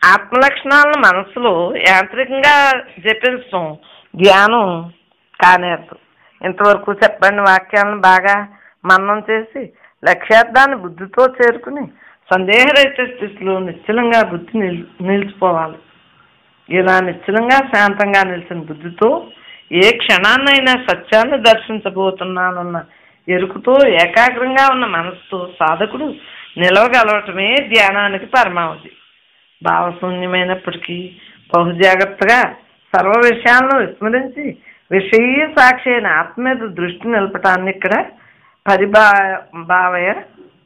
ఆత్మలక్షణాలను మనసులో యాంత్రికంగా జపించడం ధ్యానం కానేరదు. ఇంతవరకు చెప్పండి వాక్యాలను బాగా మననం చేసి లక్ష్యార్థాన్ని బుద్ధితో చేరుకుని సందేహరహిత స్థితిలో నిశ్చలంగా బుద్ధి నిలిచిపోవాలి. ఇలా నిశ్చలంగా శాంతంగా నిలిచిన బుద్ధితో ఏ క్షణాన్నైనా సత్యాన్ని దర్శించబోతున్నానన్న ఎరుకుతో ఏకాగ్రంగా ఉన్న మనసుతో సాధకుడు నిలవగలవటమే ధ్యానానికి పరమావధి. భావశూన్యమైనప్పటికీ బహుజాగ్రత్తగా సర్వ విషయాలను విస్మరించి విషయీ సాక్షి అయిన ఆత్మ మీద దృష్టి నిలపటాన్ని ఇక్కడ పరిభావయ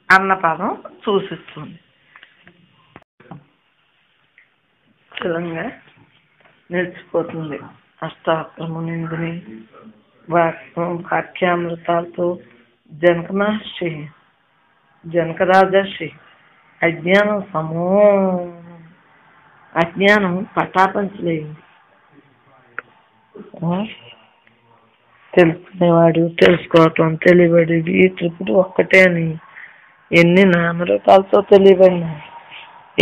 అన్న పదం సూచిస్తుంది. స్థిరంగా నిలిచిపోతుంది. అష్టాక్రమణిందుని వాక్యామృతాలతో జనక మహర్షి జనక రాజర్షి అజ్ఞానం పటాపంచలేంది. తెలుసుకునేవాడు తెలుసుకోవటం తెలియబడి ఈ త్రిపుడు ఒక్కటే అని ఎన్ని నామరూపాలతో తెలియబడినా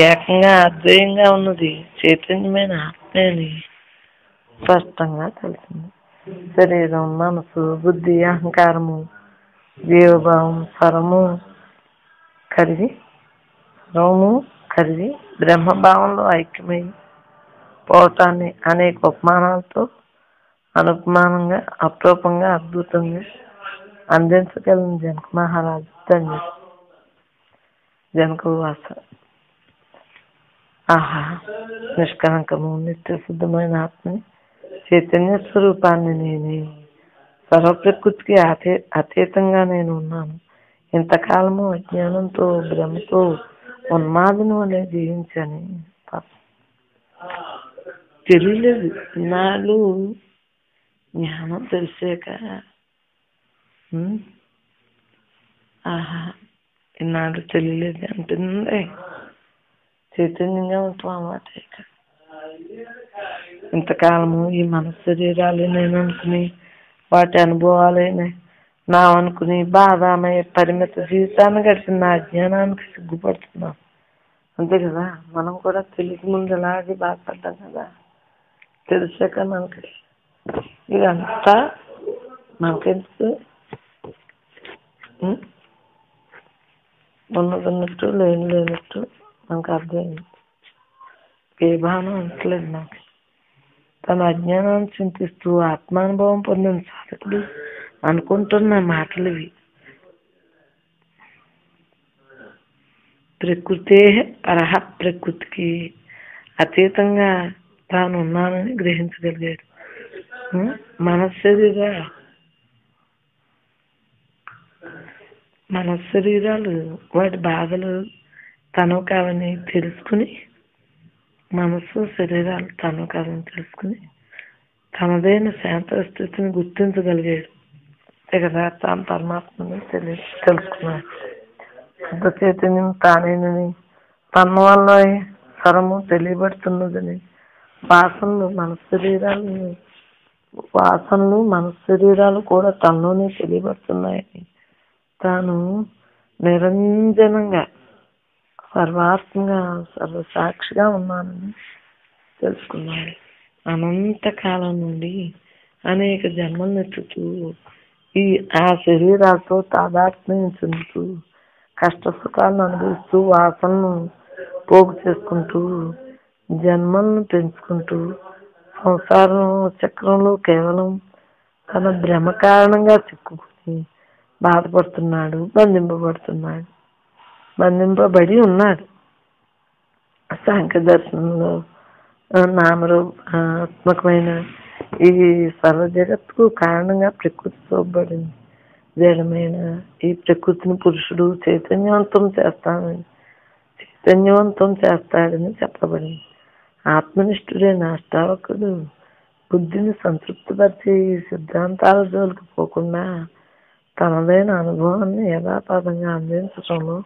ఏకంగా అద్వయంగా ఉన్నది చైతన్యమైన ఆత్మే అని స్పష్టంగా తెలిసింది. శరీరం మనసు బుద్ధి అహంకారము జీవభావం సర్వము కరిగి బ్రహ్మభావంలో ఐక్యమై పోవటాన్ని అనేక ఉపమానాలతో అనుపమానంగా అప్రూపంగా అద్భుతంగా అందించగలిగిన జనక మహారాజు ధన్యుడు. జనక వాస ఆహా నిష్కలంకము నిత్య శుద్ధమైన ఆత్మని చైతన్య స్వరూపాన్ని నేనే సర్వ ప్రకృతికి అతీతంగా నేను ఉన్నాను. ఇంతకాలము అజ్ఞానంతో భ్రమతో ఉన్మాదను అనే జీవించని తెలియలేదు. ఇన్నాళ్ళు జ్ఞానం తెలిసాక ఆహా ఇన్నాళ్ళు తెలియలేదు అంటుంది. చైతన్యంగా ఉంటాం అన్నమాట. ఇక ఇంతకాలము ఈ మనసు శరీరాలు నేను అనుకుని వాటి అనుభవాలైనా నా అనుకుని బాధామయ పరిమిత జీవితాన్ని గడిపిన నా అజ్ఞానానికి సిగ్గుపడుతున్నాం. అంతే కదా, మనం కూడా తెలిసి ముందు అలాగే బాధపడ్డాం కదా. తెలిసాక మనకి ఇదంతా మనకెందుకు ఉన్నట్టు లేనట్టు మనకు అర్థమైంది. ఏ భావన అంటలేదు నాకు. తన అజ్ఞానాన్ని చింతిస్తూ ఆత్మానుభవం పొందిన సాధకుడు అనుకుంటున్న మాటలు ఇవి. ప్రకృతే పరహ ప్రకృతికి అతీతంగా తాను ఉన్నానని గ్రహించగలిగాడు. మన శరీరాలు వాటి బాధలు తను కావని తెలుసుకుని మనసు శరీరాలు తను కాదని తెలుసుకుని తనదైన శాంత స్థితిని గుర్తించగలిగాడు. కదా తాను పరమాత్మని తెలుసుకున్నాడు. శుద్ధ చైతన్యం తానేనని తన వల్ల సరము తెలియబడుతున్నదని వాసనలు మన శరీరాలు కూడా తనలోనే తెలియబడుతున్నాయని తాను నిరంజనంగా సర్వాత్మగా సర్వసాక్షిగా ఉన్నానని తెలుసుకున్నాడు. అనంతకాలం నుండి అనేక జన్మలను ఎత్తుతూ ఆ శరీరాలతో తాదాత్మ్యం చెందుతూ కష్ట సుఖాలను అనుభవిస్తూ వాసనను పోగు చేసుకుంటూ జన్మలను పెంచుకుంటూ సంసారం చక్రంలో కేవలం తన భ్రమ కారణంగా చిక్కుకుని బాధపడుతున్నాడు, బంధింపబడి ఉన్నాడు. సాంఖ్య దర్శనంలో నామరూపాత్మకమైన ఈ సర్వ జగత్తుకు కారణంగా ప్రకృతి చూపబడింది. జడమైన ఈ ప్రకృతిని పురుషుడు చైతన్యవంతం చేస్తాడని చెప్పబడింది. ఆత్మనిష్ఠుడైన అష్టావకుడు బుద్ధిని సంతృప్తిపరిచే ఈ సిద్ధాంతాల జోలికి పోకుండా తనదైన అనుభవాన్ని యథాతథంగా అందించడంలో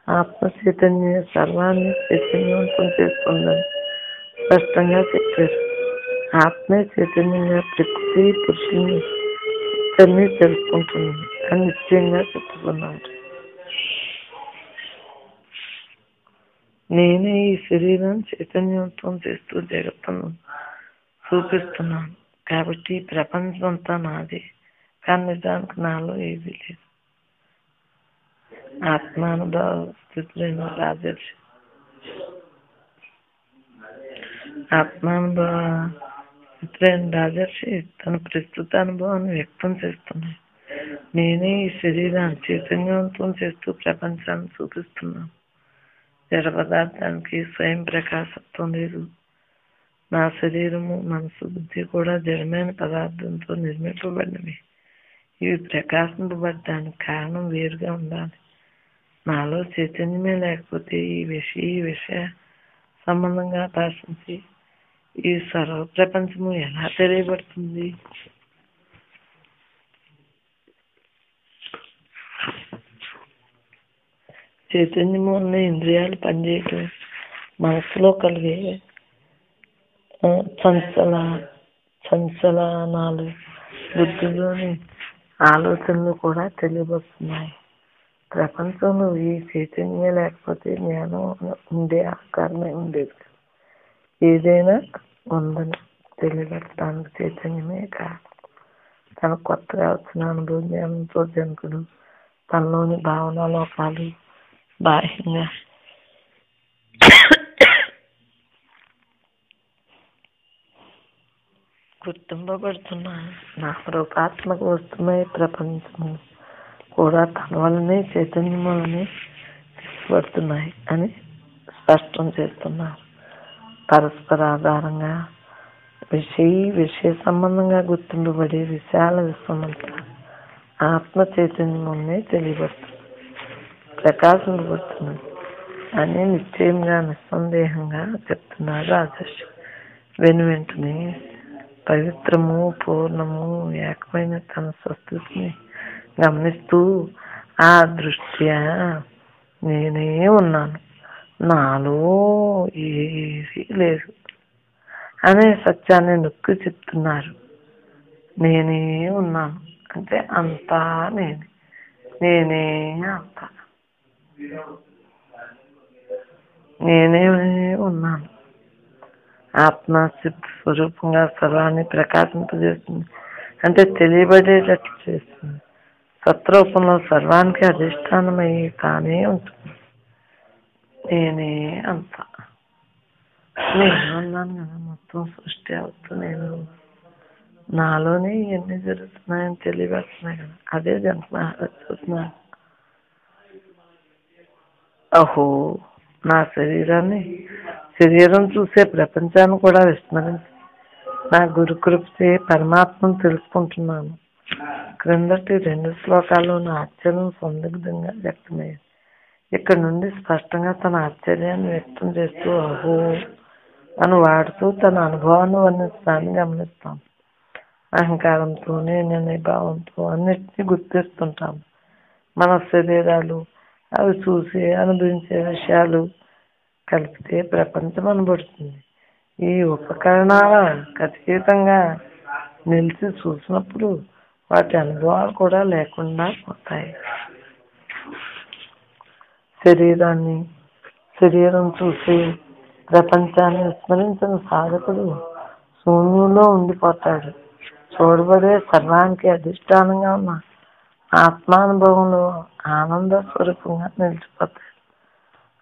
ఆత్మ చైతన్య సర్వాన్ని చైతన్యవంతం చేస్తుందని స్పష్టంగా చెప్పారు. ఆత్మే చైతన్యంగా ప్రకృతి పురుషుని ఇద్దరిని తెలుసుకుంటుంది అని నిశ్చయంగా చెప్పుకున్నారు. నేనే ఈ శరీరం చైతన్యవంతం చేస్తూ జగత్తును చూపిస్తున్నాను. కాబట్టి ఈ ప్రపంచం అంతా నాది, కానీ నిజానికి నాలో ఏది లేదు. ఆత్మానుభవ స్థితులైన రాజర్షి తన ప్రస్తుత అనుభవాన్ని వ్యక్తం చేస్తున్నాడు. నేనే ఈ శరీరాన్ని చైతన్యవంతం చేస్తూ ప్రపంచాన్ని చూపిస్తున్నాను. జడ పదార్థానికి స్వయం ప్రకాశత్వం లేదు. నా శరీరము, మనసు, బుద్ధి కూడా జడమైన పదార్థంతో నిర్మింపబడినవి. ఇవి ప్రకాశింపబడడానికి కారణం వేరుగా ఉండాలి. నాలో చైతన్యమే లేకపోతే ఈ విషయ సంబంధంగా భాషించి ఈ సర్వ ప్రపంచము ఎలా తెలియబడుతుంది? చైతన్యము ఉన్న ఇంద్రియాలు పనిచేయటం, మనసులో కలిగే సంచలనాలు, బుద్ధిలోని ఆలోచనలు కూడా తెలియబడుతున్నాయి. ప్రపంచంలో ఈ చైతన్యమే లేకపోతే జ్ఞానం ఉండే ఆకారమే ఉండేది. ఏదైనా ఉందని తెలియబెట్టడానికి చైతన్యమే కాదు. తన కొత్తగా వచ్చిన అనుభవ జ్ఞానంతో జనకుడు తనలోని భావన లోకాలు బాహ్యంగా గుర్తింపబడుతున్న నామరూపాత్మక వస్తుమై ప్రపంచము కూడా తన వల్లనే చైతన్యం వల్లనే తీసుకుపడుతున్నాయి అని స్పష్టం చేస్తున్నారు. పరస్పర ఆధారంగా విషయ సంబంధంగా గుర్తింపబడే విశాల విశ్వమంతా ఆత్మ చైతన్యమే తెలియబడుతుంది, ప్రకాశింపబడుతుంది అని నిశ్చయంగా నిస్సందేహంగా చెప్తున్నారు రాజర్షి. వెంటనే పవిత్రము, పూర్ణము, ఏకమైన తన స్వస్థితిని గమనిస్తూ ఆ దృష్ట్యా నేనే ఉన్నాను, నాలో ఏది లేదు అనే సత్యాన్ని నొక్కి చెప్తున్నారు. నేనే ఉన్నాను అంటే అంతా నేనే అంతా, నేనే ఉన్నాను. ఆత్మ సిద్ధ స్వరూపంగా సర్వాన్ని ప్రకాశింపజేస్తుంది, అంటే తెలియబడేటట్లు చేస్తుంది. సత్రూపంలో సర్వానికి అధిష్టానమై తానే ఉంటుంది. నేనే అంతా, నేను ఉన్నాను కదా, మొత్తం సృష్టి అవుతూ నేను నాలోనే ఇవన్నీ జరుగుతున్నాయని తెలియబడుతున్నాయి కదా. అదే జరుగుతున్నాను. అహో, నా శరీరం చూసే ప్రపంచాన్ని కూడా విస్మరించి నా గురుకృపచే పరమాత్మను తెలుసుకుంటున్నాను. క్రిందటి 2 శ్లోకాల్లో నా ఆశ్చర్యం సందిగ్ధంగా వ్యక్తమయ్యింది. ఇక్కడ నుండి స్పష్టంగా తన ఆశ్చర్యాన్ని వ్యక్తం చేస్తూ అహో అని వాడుతూ తన అనుభవాన్ని వర్ణించడాన్ని గమనిస్తాం. అహంకారంతో, నేననే భావంతో అన్నిటినీ గుర్తిస్తుంటాం. మన శరీరాలు, అవి చూసి అనుభవించే విషయాలు కలిపితే ప్రపంచం అనబడుతుంది. ఈ ఉపకరణాల అతీతంగా నిలిచి చూసినప్పుడు వాటి అనుభవాలు కూడా లేకుండా పోతాయి. శరీరం చూసి ప్రపంచాన్ని విస్మరించిన సాధకుడు శూన్యంలో ఉండిపోతాడు. చూడబడే సర్వానికి అధిష్టానంగా ఉన్న ఆత్మానుభవంలో ఆనంద స్వరూపంగా నిలిచిపోతాడు.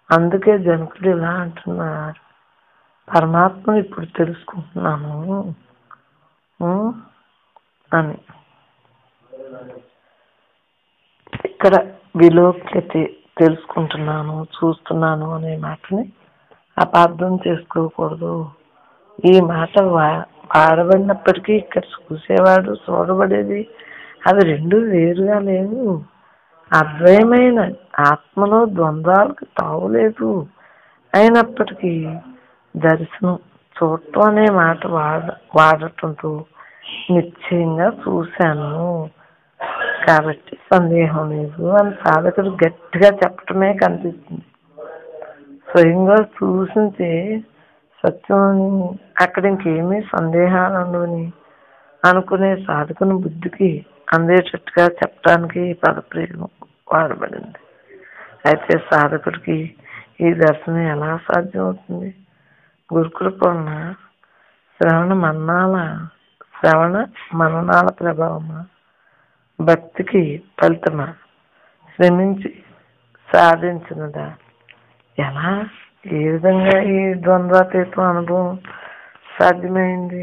అందుకే జనకుడు ఇలా అంటున్నారు, పరమాత్మను ఇప్పుడు తెలుసుకుంటున్నాను అని. ఇక్కడ విలోక్యత, తెలుసుకుంటున్నాను, చూస్తున్నాను అనే మాటని అపార్థం చేసుకోకూడదు. ఈ మాట వాడబడినప్పటికీ ఇక్కడ చూసేవాడు, చూడబడేది అవి 2 వేరుగా లేవు. అద్వయమైన ఆత్మలో ద్వంద్వాలకు తావులేదు. అయినప్పటికీ దర్శనం, చూడటం అనే మాట వాడటంతో నిశ్చయంగా చూశాను కాబట్టి సందేహం లేదు అని సాధకుడు గట్టిగా చెప్పటమే కనిపిస్తుంది. స్వయంగా చూసింటే సత్యం అక్కడ ఇంకేమీ సందేహాలు ఉండవని అనుకునే సాధకుని బుద్ధికి అందేటట్టుగా చెప్పడానికి ఈ పదప్రయోగం వాడబడింది. అయితే సాధకుడికి ఈ దర్శనం ఎలా సాధ్యం అవుతుంది? గురుకృప వలన శ్రవణ మననాల ప్రభావమా, భక్తికి ఫలితమా, శ్రమించి సాధించినదా? ఎలా, ఏ విధంగా ఈ ద్వంద్వాతీతం అనుభవం సాధ్యమైంది?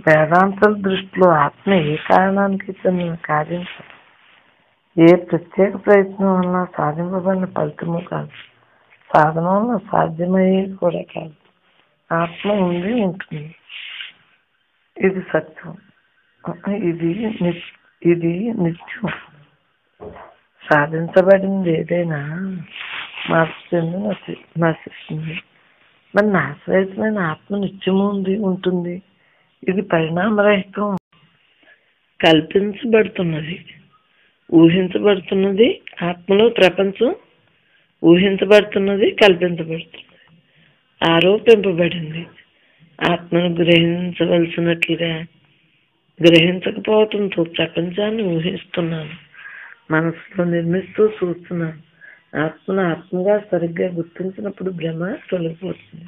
వేదాంతుల దృష్టిలో ఆత్మ ఏ కారణానికి చెందిన కార్యం కాదు, ఏ ప్రత్యేక ప్రయత్నం వల్ల సాధింపబడిన ఫలితము కాదు, సాధన వల్ల సాధ్యమయ్యేది కూడా కాదు. ఆత్మ ఉంది, ఉంటుంది. ఇది సత్యం. ఇది నిత్యం. సాధించబడింది ఏదైనా మార్పు చెంది నశిస్తుంది. మరి నాశరహితమైన ఆత్మ నిత్యము ఉంది, ఉంటుంది. ఇది పరిణామరహితం. కల్పించబడుతున్నది, ఊహించబడుతున్నది. ఆత్మలో ప్రపంచం ఊహించబడుతున్నది, కల్పించబడుతున్నది, ఆరోపింపబడింది. ఆత్మను గ్రహించవలసినట్లుగా గ్రహించకపోవడంతో ప్రపంచాన్ని ఊహిస్తున్నాను, మనసులో నిర్మిస్తూ చూస్తున్నాను. ఆత్మను ఆత్మగా సరిగ్గా గుర్తించినప్పుడు భ్రమ తొలగిపోతుంది.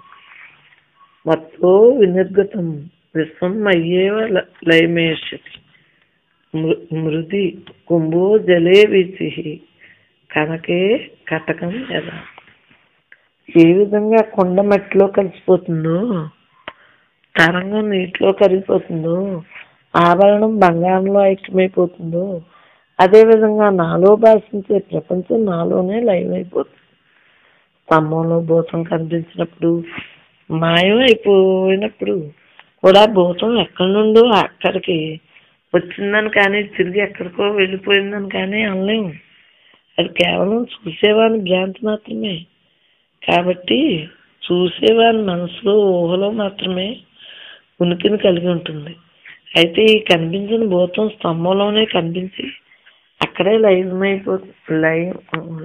మత్తో వినిర్గతం విశ్వం అయ్యేవ లయమేషతి మృది కుంభో జలే వీచి కనకే కటకం ఎలా. ఏ విధంగా కొండ మట్టిలో కలిసిపోతుందో, తరంగం నీటిలో కరిగిపోతుందో, ఆభరణం బంగారంలో ఐక్యమైపోతుందో, అదేవిధంగా నాలో భాషించే ప్రపంచం నాలోనే లయమైపోతుంది. స్తంభంలో భూతం కనిపించినప్పుడు, మాయం అయిపోయినప్పుడు కూడా భూతం ఎక్కడి నుండో అక్కడికి వచ్చిందని కానీ తిరిగి ఎక్కడికో వెళ్ళిపోయిందని కానీ అనలేము. అది కేవలం చూసేవాని భ్రాంతి మాత్రమే. కాబట్టి చూసేవాని మనసులో, ఊహలో మాత్రమే ఉనికిని కలిగి ఉంటుంది. అయితే ఈ కనిపించిన భూతం స్తంభంలోనే కనిపించి అక్కడే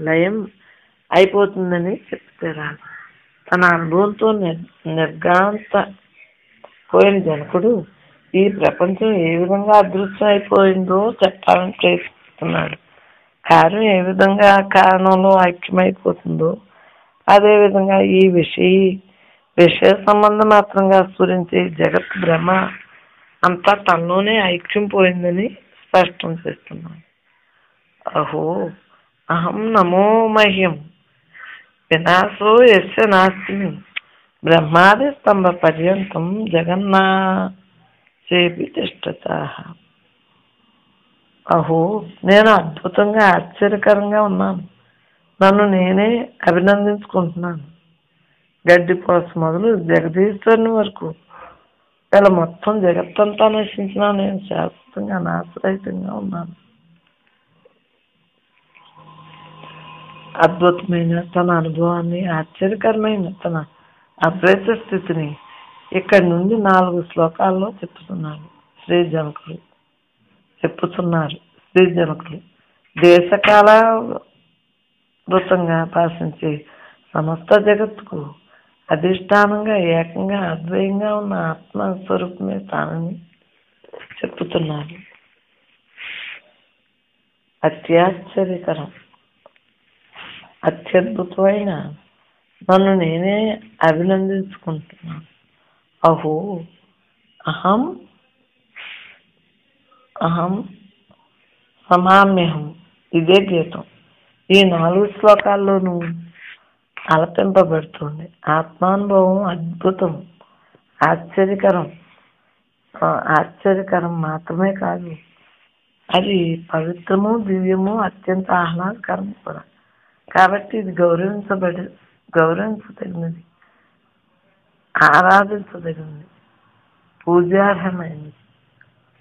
లయం అయిపోతుందని చెప్తారా. తన అనుభవంతో నిర్గాంత పోయిన జనకుడు ఈ ప్రపంచం ఏ విధంగా అదృశ్యం అయిపోయిందో చెప్పాలని ప్రయత్నిస్తున్నాడు. కార్యం ఏ విధంగా కారణంలో ఐక్యమైపోతుందో అదేవిధంగా ఈ విషయ సంబంధం మాత్రంగా స్ఫురించే జగత్ భ్రమ అంతా తనలోనే ఐక్యం పోయిందని స్పష్టం చేస్తున్నాను. అహో అహం నమో మహ్యం వినాశో యస్య నాస్తిని బ్రహ్మాది స్తంభ పర్యంతం జగన్నా చేపి తిష్టతాః. అహో, నేను అద్భుతంగా ఆశ్చర్యకరంగా ఉన్నాను. నన్ను నేనే అభినందించుకుంటున్నాను. గడ్డిపోస మొదలు జగదీశ్వరుని వరకు ఇలా మొత్తం జగత్తంతా నశించినా నేను శాశ్వతంగా నాశరహితంగా ఉన్నాను. అద్భుతమైన తన అనుభవాన్ని, ఆశ్చర్యకరమైన తన అద్వైత స్థితిని ఇక్కడి నుండి 4 శ్లోకాల్లో చెప్తున్నారు శ్రీ జనకులు. దేశకాల వృతంగా భాషించే సమస్త జగత్తుకు అధిష్టానంగా ఏకంగా అద్వయంగా ఉన్న ఆత్మస్వరూపమే తానని చెప్తున్నారు. అత్యద్భుతమైన నన్ను నేనే అభినందించుకుంటున్నాను. అహో అహం సమామ్యహం. ఇదే గీతం ఈ 4 శ్లోకాల్లోనూ ఆలపింపబడుతుంది. ఆత్మానుభవం అద్భుతం, ఆశ్చర్యకరం మాత్రమే కాదు, అది పవిత్రము, దివ్యము, అత్యంత ఆహ్లాదకరం కూడా. కాబట్టి ఇది గౌరవించదగినది, ఆరాధించదగినది, పూజార్హమైనది.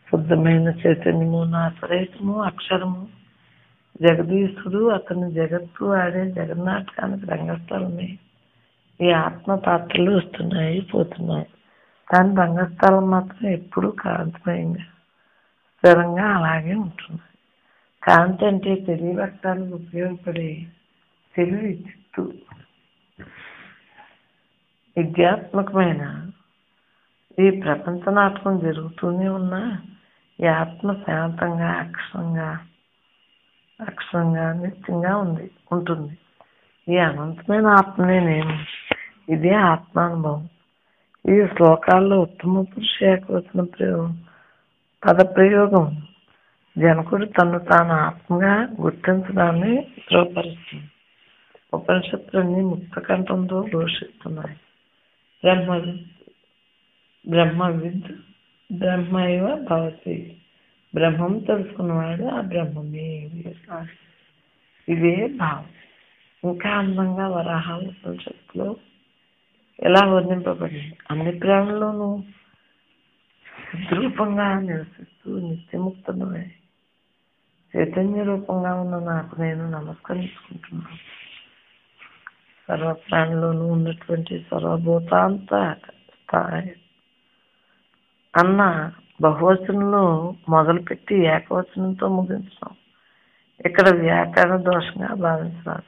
శుద్ధమైన చైతన్యము, నాశరహితము, అక్షరము జగదీశుడు, అతని జగత్తు ఆడే జగన్నాటకానికి రంగస్థలమే. ఈ ఆత్మ పాత్రలు వస్తున్నాయి, పోతున్నాయి, కానీ రంగస్థలం మాత్రం ఎప్పుడూ కాంతిమయంగా స్థిరంగా అలాగే ఉంటుంది. కాంతి అంటే తెలియబట్టడానికి ఉపయోగపడే తెలివి చిత్తు. విద్యాత్మకమైన ఈ ప్రపంచ నాటకం జరుగుతూనే ఉన్నా ఈ ఆత్మ శాంతంగా, అక్షరంగా నిత్యంగా ఉంటుంది. ఈ అనంతమైన ఆత్మనే నేను. ఇదే ఆత్మానుభవం. ఈ శ్లోకాల్లో ఉత్తమ పురుష ఏకవచన పదప్రయోగం జనకుడు తను తాను ఆత్మగా గుర్తించడాన్ని ధృవపరుస్తుంది. ఉపనిషత్తులన్నీ ముక్తకంఠంతో ఘోషిస్తున్నాయి. బ్రహ్మవిద్ బ్రహ్మైవ భవతి. బ్రహ్మం తెలుసుకున్నవాడు ఆ బ్రహ్మమే. ఇదే భావం. ఇంకా అందంగా వరాహ ఉపనిషత్తులో ఎలా వర్ణింపబడింది. అన్ని ప్రాణుల్లోనూ సిద్ధరూపంగా నివసిస్తూ నిత్యముక్తమే చైతన్య రూపంగా ఉన్న నాకు నేను నమస్కరించుకుంటున్నాను. సర్వ ప్రాణుల్లోనూ ఉన్నటువంటి సర్వభూతాంత స్థాయి అన్న బహువచనంలో మొదలుపెట్టి ఏకవచనంతో ముగించాం. ఇక్కడ వ్యాకరణ దోషంగా భావించాలి.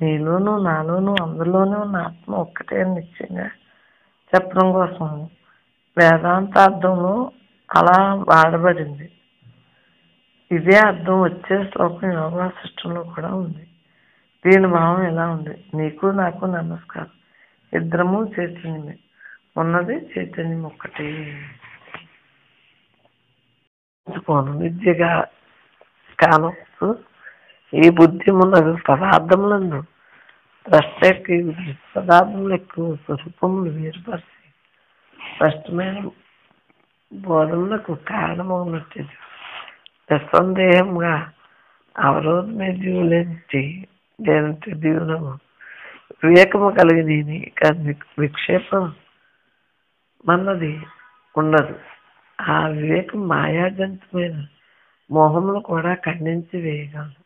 నీలోనూ నాలోనూ అందులోనూ ఉన్న ఆత్మ ఒక్కటే నిశ్చయంగా చెప్పడం కోసం వేదాంతార్థంలో అలా వాడబడింది. ఇదే అర్థం వచ్చే శ్లోకం యోగా సిస్టంలో కూడా ఉంది. దీని భావం ఎలా ఉంది? నీకు నాకు నమస్కారం. ఇద్దరము చైతన్యమే. ఉన్నది చైతన్యం ఒక్కటే. విద్యగా కానొచ్చు ఈ బుద్ధి ఉన్నది పదార్థములందు ద్రష్ట పదార్థములు ఎక్కువ స్వరూపములు వేరుపరిచి స్పష్టమైన బోధములకు కారణమవునట్టు నిస్సందేహంగా అవరోధమే జీవులేంటి లేనంటే దీవునము వివేకము కలిగి విక్షేపం అన్నది ఉండదు. ఆ వివేకం మాయాజంతమైన మోహమును కూడా ఖండించి వేయగలదు.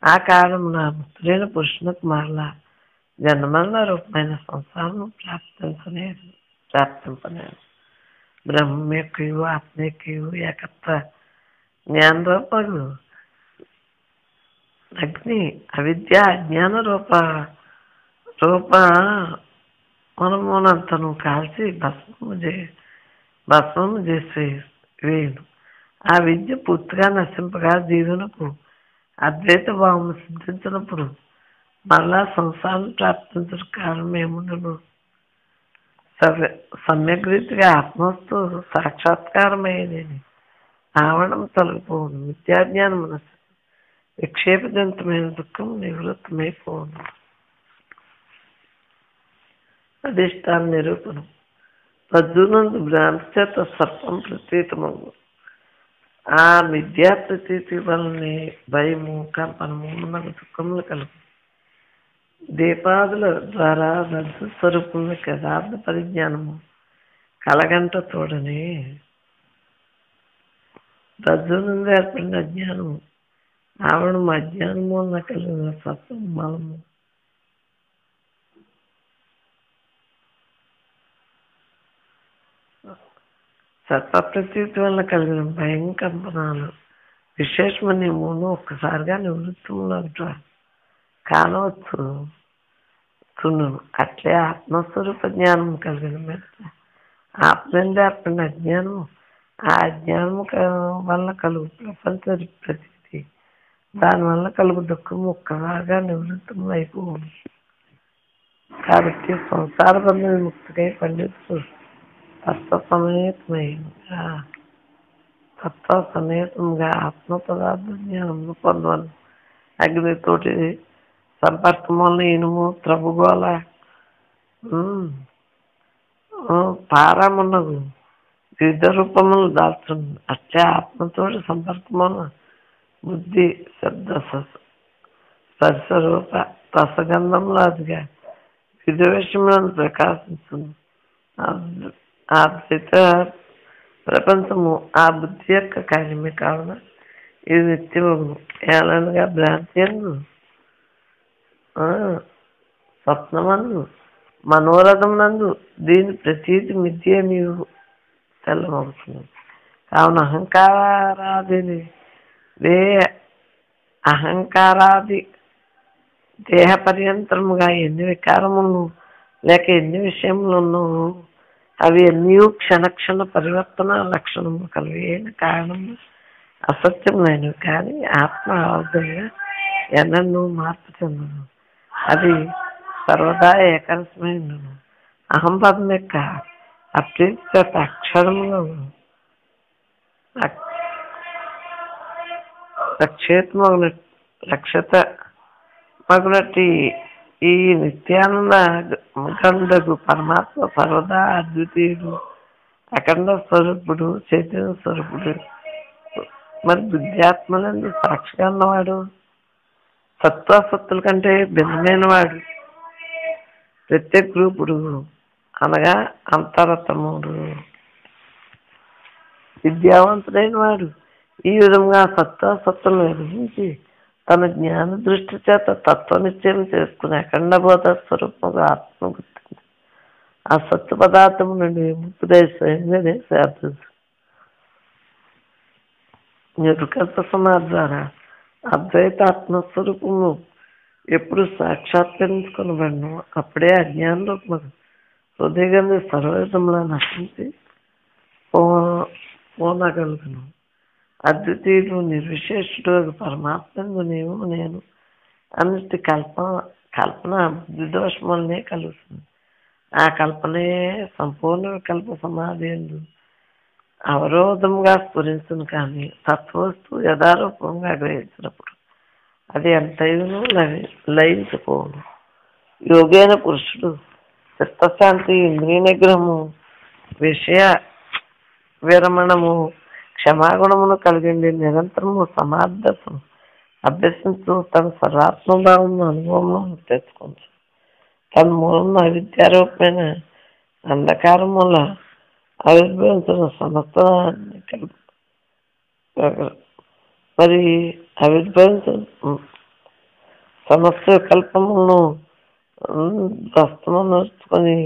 ఆ కారణమున ముక్తులైన పురుషునికి మరలా జన్మల రూపమైన సంసారం ప్రాప్తింపలేదు. బ్రహ్మం యొక్కయు ఆత్మ యొక్కయు ఏకత్వ జ్ఞానరూపము అగ్ని అవిద్య అజ్ఞాన రూప మనమునంతను కాల్చి భస్మము చేసి వేయును. ఆ విద్య పూర్తిగా నశింపగా జీవునకు అద్వైత భావము సిద్ధించినప్పుడు మరలా సంసారం ప్రాప్తించడం కారణం ఏముండను. సమ్యగ్రీతిగా ఆత్మస్తు సాక్షాత్కారమైనది ఆవరణం తొలగిపోవును. విద్యాజ్ఞానం విక్షేపజంతమైన దుఃఖం నివృత్తమైపోవును. అధిష్టాన నిరూపణం. రజ్జునందు భ్రాంతి చేత సర్పం ప్రతీతమగు. ఆ విద్యా ప్రతీతి వలనే భయము కంపనము మనకు దుఃఖములు కలుగు. దీపాదుల ద్వారా రజ్జు స్వరూపంలో యథార్థ పరిజ్ఞానము కలగంట తోడనే రజ్జు నుండి ఏర్పడిన అజ్ఞానము ఆవరణము అజ్ఞానము వలన కలిగిన సత్వం మలము సత్వప్రతీతి వల్ల కలిగిన భయం కంపనాలు విశేషమని మూడు ఒక్కసారిగా నివృత్తములట కానవచ్చు. అట్లే ఆత్మస్వరూప జ్ఞానం కలిగిన మీద ఆత్మంగా ఏర్పడిన అజ్ఞానము ఆ అజ్ఞానము వల్ల కలుగు ప్రపంచ ప్రతీతి దానివల్ల కలుగు దుఃఖము ఒక్కసారిగా నివృత్తము అయిపోవు. కాబట్టి సంసార బంధ విముక్తికై పండితుడు తత్వసమేతంగా ఆత్మ పదార్థ జ్ఞానము పొందవలను. అగ్నితోటి సంపర్కం వలన ఇనుము త్రబుగోల పారమున్నగు వివిధ రూపములు దాల్చుంది. అట్లే ఆత్మతోటి సంపర్కం వలన బుద్ధి శబ్ద స్పర్శరూప రసగంధంలో అదిగా వివిధ విషయములను ప్రకాశిస్తుంది. అద్వైత ప్రపంచము ఆ బుద్ధి యొక్క కార్యమే కావున ఇది నిత్యము ఏలనగా భ్రాంతి అందు స్వప్నమందు మనోరథం నందు దీని ప్రతీతి మిథ్య నీవు తెల్లమవుతుంది. కావున అహంకారాది దేహ పర్యంతరముగా ఎన్ని వికారములను లేక ఎన్ని విషయములను అవి ఎన్ని క్షణక్షణ పరివర్తన లక్షణము కలిగిన కారణము అసత్యములైనవి. కానీ ఆత్మ ఆరోగ్యంగా ఎన్నెన్నో మార్పు చెందను. అది సర్వదా ఏకరసమైన అహంపదం యొక్క అప్రీతిగత అక్షరములు రక్షత మగునట్టి ఈ నిత్యానంద గంధకు పరమాత్మ సర్వదా అద్వితీయుడు, అఖండ స్వరూపుడు, చైతన్య స్వరూపుడు, మరి బుద్ధ్యాత్మలందు సాక్షిగా ఉన్నవాడు, సత్వాసత్తుల కంటే భిన్నమైన వాడు, ప్రత్యేక రూపుడు అనగా అంతరతముడు, విద్యావంతుడైన వాడు. ఈ విధంగా సత్వాసత్తులను నిర్వహించి తన జ్ఞాన దృష్టి చేత తత్వనిశ్చయం చేసుకుని అఖండబోధ స్వరూపంగా ఆత్మ గుర్తించి ఆ సత్తు పదార్థము నుండి విముక్తుడై స్వయంగానే శాశ్వత నిర్వికల్ప సమాధి ద్వారా అద్వైత ఆత్మస్వరూపము ఎప్పుడు సాక్షాత్కరించుకునబడినో అప్పుడే అజ్ఞానంలో హృదయగంధ సర్వవిధంలో నశించి పోనగలుగును. అద్వితీయుడు నిర్విశేషుడు పరమాత్మ నీవు నేను అన్నిటి కల్పన బుద్ధి దోషం వల్లనే కలుగుతుంది. ఆ కల్పనే సంపూర్ణ వికల్ప సమాధి ఎందు అవరోధంగా స్ఫురించును. కానీ తత్వస్తు యథారూపంగా గ్రహించినప్పుడు అది ఎంతయును లయించిపోను. యోగైన పురుషుడు చిత్తశాంతి, ఇంద్రియ నిగ్రహము, విషయ విరమణము, క్షమాగుణమును కలిగింది నిరంతరము సమార్థం అభ్యసించు తన సర్వాత్మభావం అనుభవంలో తెచ్చుకోవచ్చు. తన మూలంలో అవిద్యారూపమైన అంధకారం వల్ల ఆవిర్భవించిన సమస్తాన్ని మరి ఆవిర్భవించిన సమస్త వికల్పములను హస్తము నడుచుకొని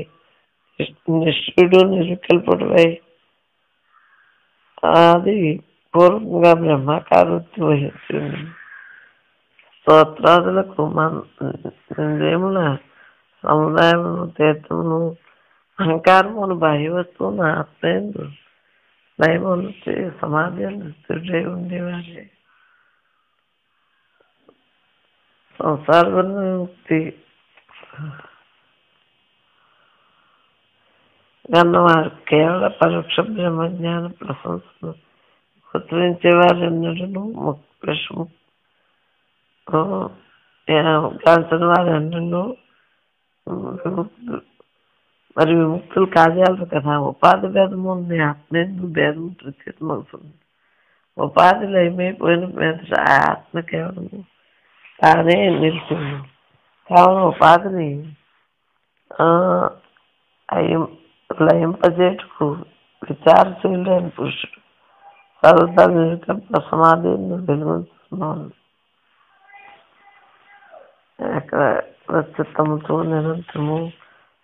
నిష్ఠుడు నిర్వికల్పుడువై అది పూర్వంగా బ్రహ్మకారవృత్తి వహించింది. స్తోత్రాదులకు ఇంద్రియముల సముదాయమును, తీర్థమును, అహంకారమును, బాహ్య వస్తువును ఆత్మయందు లయమును సమాధి స్థిరుడై ఉండేవారే సంసార విముక్తి గన్నవారు కేవల పరోక్ష బ్రహ్మజ్ఞాన ప్రశంసను గుర్తించేవారెన్నడూ గాంచిన వారెన్నడూ మరి విముక్తులు కాజాలరు కదా. ఉపాధి భేదము ఉంది, ఆత్మేందు భేదము ప్రత్యేకమవుతుంది. ఉపాధి లయమైపోయిన మీద ఆత్మ కేవలము తానే నిలిచింది. కావున ఉపాధిని లయింపజేటుకు విచారశీలైన పురుషుడు సర్వదా నిర్వికల్ప సమాధిని వెలుగుతున్నాడు. చిత్తముతో నిరంతరము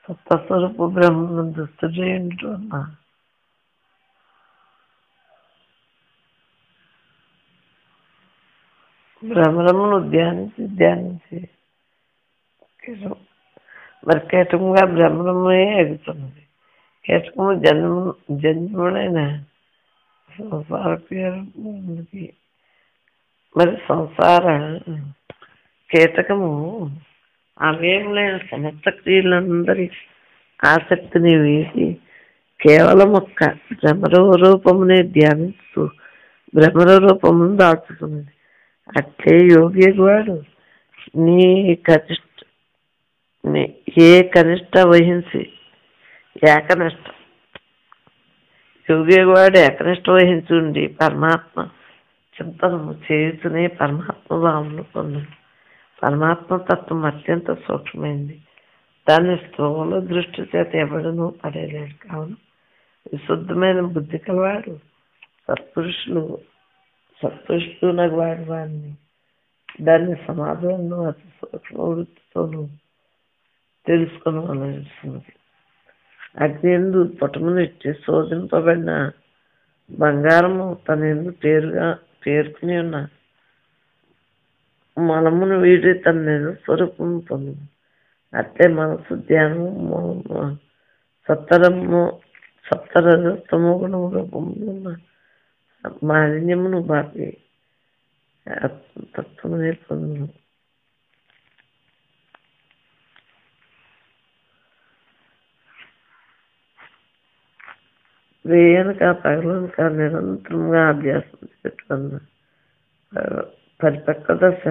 సత్వస్వరూపు బ్రహ్మను దుస్తుడు అన్న భ్రమరమును ధ్యానించి మరి కీటముగా భ్రమరమే ఎగుతున్నది. కీటకము జన్ముడైన సంసారకి మరి సంసార కీటకము అవేములైన సమస్త క్రియలందరి ఆసక్తిని వేసి కేవలం ఒక్క భ్రమర రూపమునే ధ్యానిస్తూ భ్రమర రూపమును దాచుతున్నది. అట్లే యోగి వాడు ఏ కనిష్ట వహించి ఏకనిష్ట యోగి వాడు ఏకనిష్ట వహించి ఉండి పరమాత్మ చింతనము చేయుతూనే పరమాత్మ భావనలు పొందు. పరమాత్మ తత్వం అత్యంత సూక్ష్మమైంది. దాన్ని స్థూల దృష్టి చేత ఎవడను పడేలేడు. కావున విశుద్ధమైన బుద్ధి కలవాడు సత్పురుషుడు నగవాడు వాడిని దాన్ని సమాధానం అతి సూక్ష్మ వృత్తితోనూ తెలుసుకుని ఆలోచిస్తున్నది. అగ్ని ఎందు పుటమునిచ్చి శోధింపబడిన బంగారము తన ఎందు పేర్కొని ఉన్న మనమును వీడి తన నేను స్వరూపం పొందు. అట్లే మనసు ధ్యానము సప్తరజస్తమో గుణము రూపంలో ఉన్న మాలిన్యమును బాపి తత్వమునే పొందును. వేయనక పగలనక నిరంతరంగా అభ్యాసం చేయటం పరిపక్వ దశ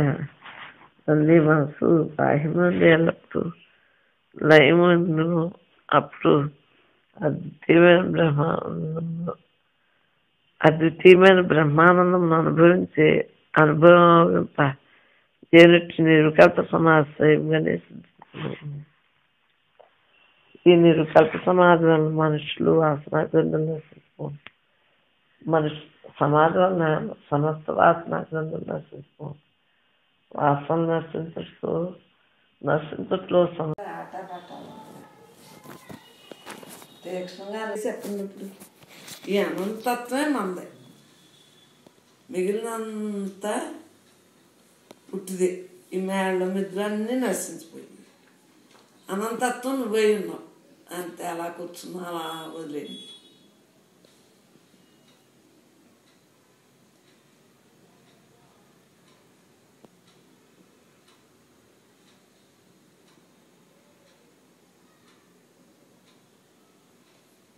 తల్లి మనసు బాహ్యమంది ఎల్లప్పుడు లయమును అప్పుడు అద్వితీయమైన బ్రహ్మానందం అనుభవించే అనుభవింప చేయనట్టు నిరుకల్ప సమాశ్రయంగానే ఈ నిరుకల్ప సమాధి వల్ల మనుషులు వాసనా గ్రంథం నశించుకోం సమాధి వల్ల సమస్త వాసనా గ్రంథం నశించుకోం వాసన నశించట్లో ఆట పట్టాలి తీక్షణంగా చెప్పండి. ఇప్పుడు ఈ అనంతత్వమే మందే, మిగిలినంతా పుట్టిదే. ఈ మేళ్ళ మిద్రన్నీ నశించిపోయింది. అనంతత్వం నువ్వే ఉన్నావు అంతే. అలా కూర్చున్నా అలా వదిలేదు.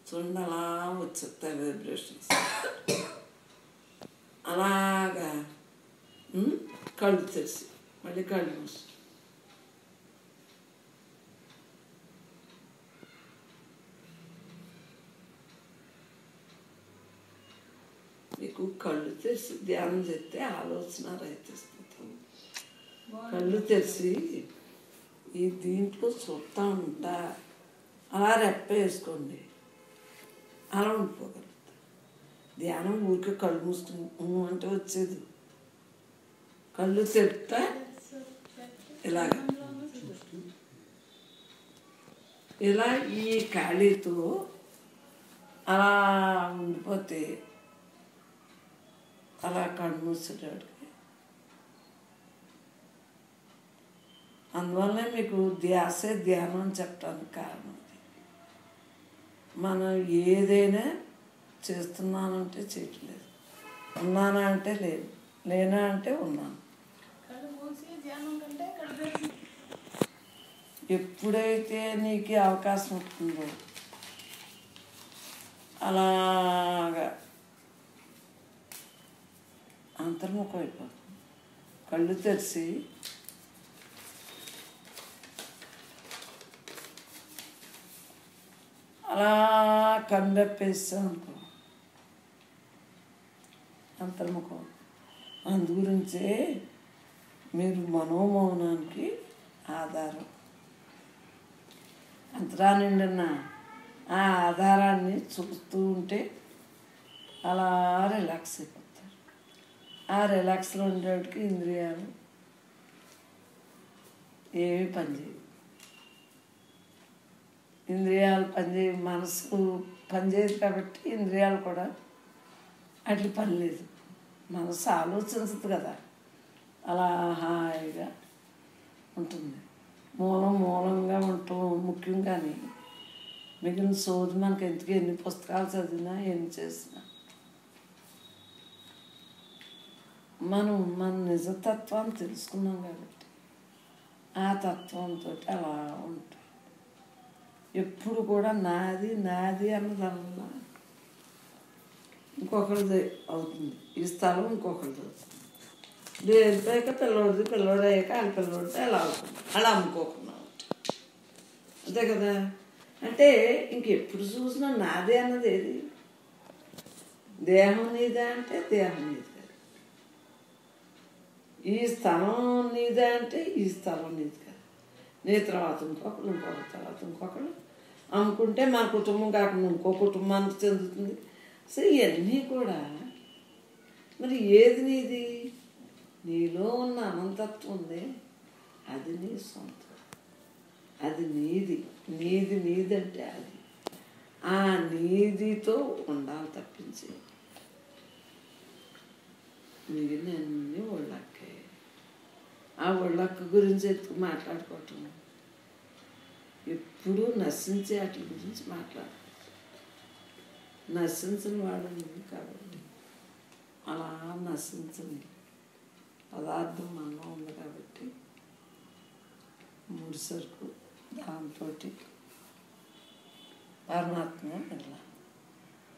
చూడండి అలా వచ్చేస్తాయి వైబ్రేషన్స్. అలాగా కళ్ళు తెరిచి మళ్ళీ కళ్ళు మూసి మీకు కళ్ళు తెరిచి ధ్యానం చేస్తే ఆలోచన రైతిస్తాం. కళ్ళు తెరిచి ఈ దీంట్లో చూస్తూ ఉంటా అలా రెప్ప వేసుకోండి, అలా ఉండిపోగలుగుతా. ధ్యానం ఊరికే కళ్ళు మూసుకుని అంటే వచ్చేది. కళ్ళు తెరిస్తే ఇలాగ ఇలా ఈ ఖాళీతో అలా ఉండిపోతే అలా కళ్ళు మూసేటాడికి. అందువల్లే మీకు ధ్యాసే ధ్యానం అని చెప్పడానికి కారణం. మనం ఏదైనా చేస్తున్నానంటే చేయట్లేదు, ఉన్నానా అంటే లేదు, లేనా అంటే ఉన్నాను. ఎప్పుడైతే నీకు అవకాశం ఉంటుందో అలాగా అంతర్ముఖం అయిపోతుంది. కళ్ళు తెరిచి అలా కండెప్పేస్తాం అనుకో అంతర్ముఖం. అందు గురించే మీరు మనోమౌనానికి ఆధారం. అంతరానిండిన ఆ ఆధారాన్ని చూస్తూ ఉంటే అలా రిలాక్స్ అయిపోతారు. ఆ రిలాక్స్లో ఉండేటికి ఇంద్రియాలు ఏమీ పనిచేయవు. ఇంద్రియాలు పనిచేయ, మనసు పనిచేయదు కాబట్టి ఇంద్రియాలు కూడా అట్లా పని లేదు. మనసు ఆలోచించదు కదా, అలా హాయిగా ఉంటుంది. మూలంగా ఉండటం ముఖ్యం. కానీ మిగిలిన సోది మనకి ఎందుకు ఎన్ని పుస్తకాలు చదివినా ఎన్ని చేసినా మనం మన నిజతత్వాన్ని తెలుసుకున్నాం కాబట్టి ఆ తత్వంతో అలా ఉంటుంది. ఎప్పుడు కూడా నాది నాది అన్నదన్నా ఇంకొకరిది అవుతుంది. ఈ స్థలం ఇంకొకరిది అవుతుంది. లేకపోయాక పిల్లోడు అయ్యాక వాళ్ళ పిల్లోడితే అలా అవుతుంది. అలా అమ్ముకోకుండా ఉంటుంది. అంతే కదా. అంటే ఇంకెప్పుడు చూసినా నాదే అన్నది ఏది? దేహం నీదే అంటే దేహం నీది కాదు. ఈ స్థలం నీదే అంటే ఈ స్థలం నీది కాదు. నీ తర్వాత ఇంకొకరు తర్వాత ఇంకొకరు అమ్ముకుంటే మన కుటుంబం కాకుండా ఇంకో కుటుంబానికి చెందుతుంది. సో ఇవన్నీ కూడా మరి ఏది నీది? నీలో ఉన్న అనంతత్వం ఉంది, అది నీ సొంతం, అది నీది. నీదంటే అది ఆ నీదితో ఉండాలి తప్పించి మిగిలినన్నీ ఒళ్ళక్కే. ఆ ఒళ్ళక్క గురించి ఎత్తుకు మాట్లాడుకోవటం, ఎప్పుడూ నశించే వాటి గురించి మాట్లాడు. నశించని వాడు కాబట్టి అలా నశించని పదార్థం మనలో ఉంది కాబట్టి మూడు సరుకు దాంతో పరమాత్మ ఇలా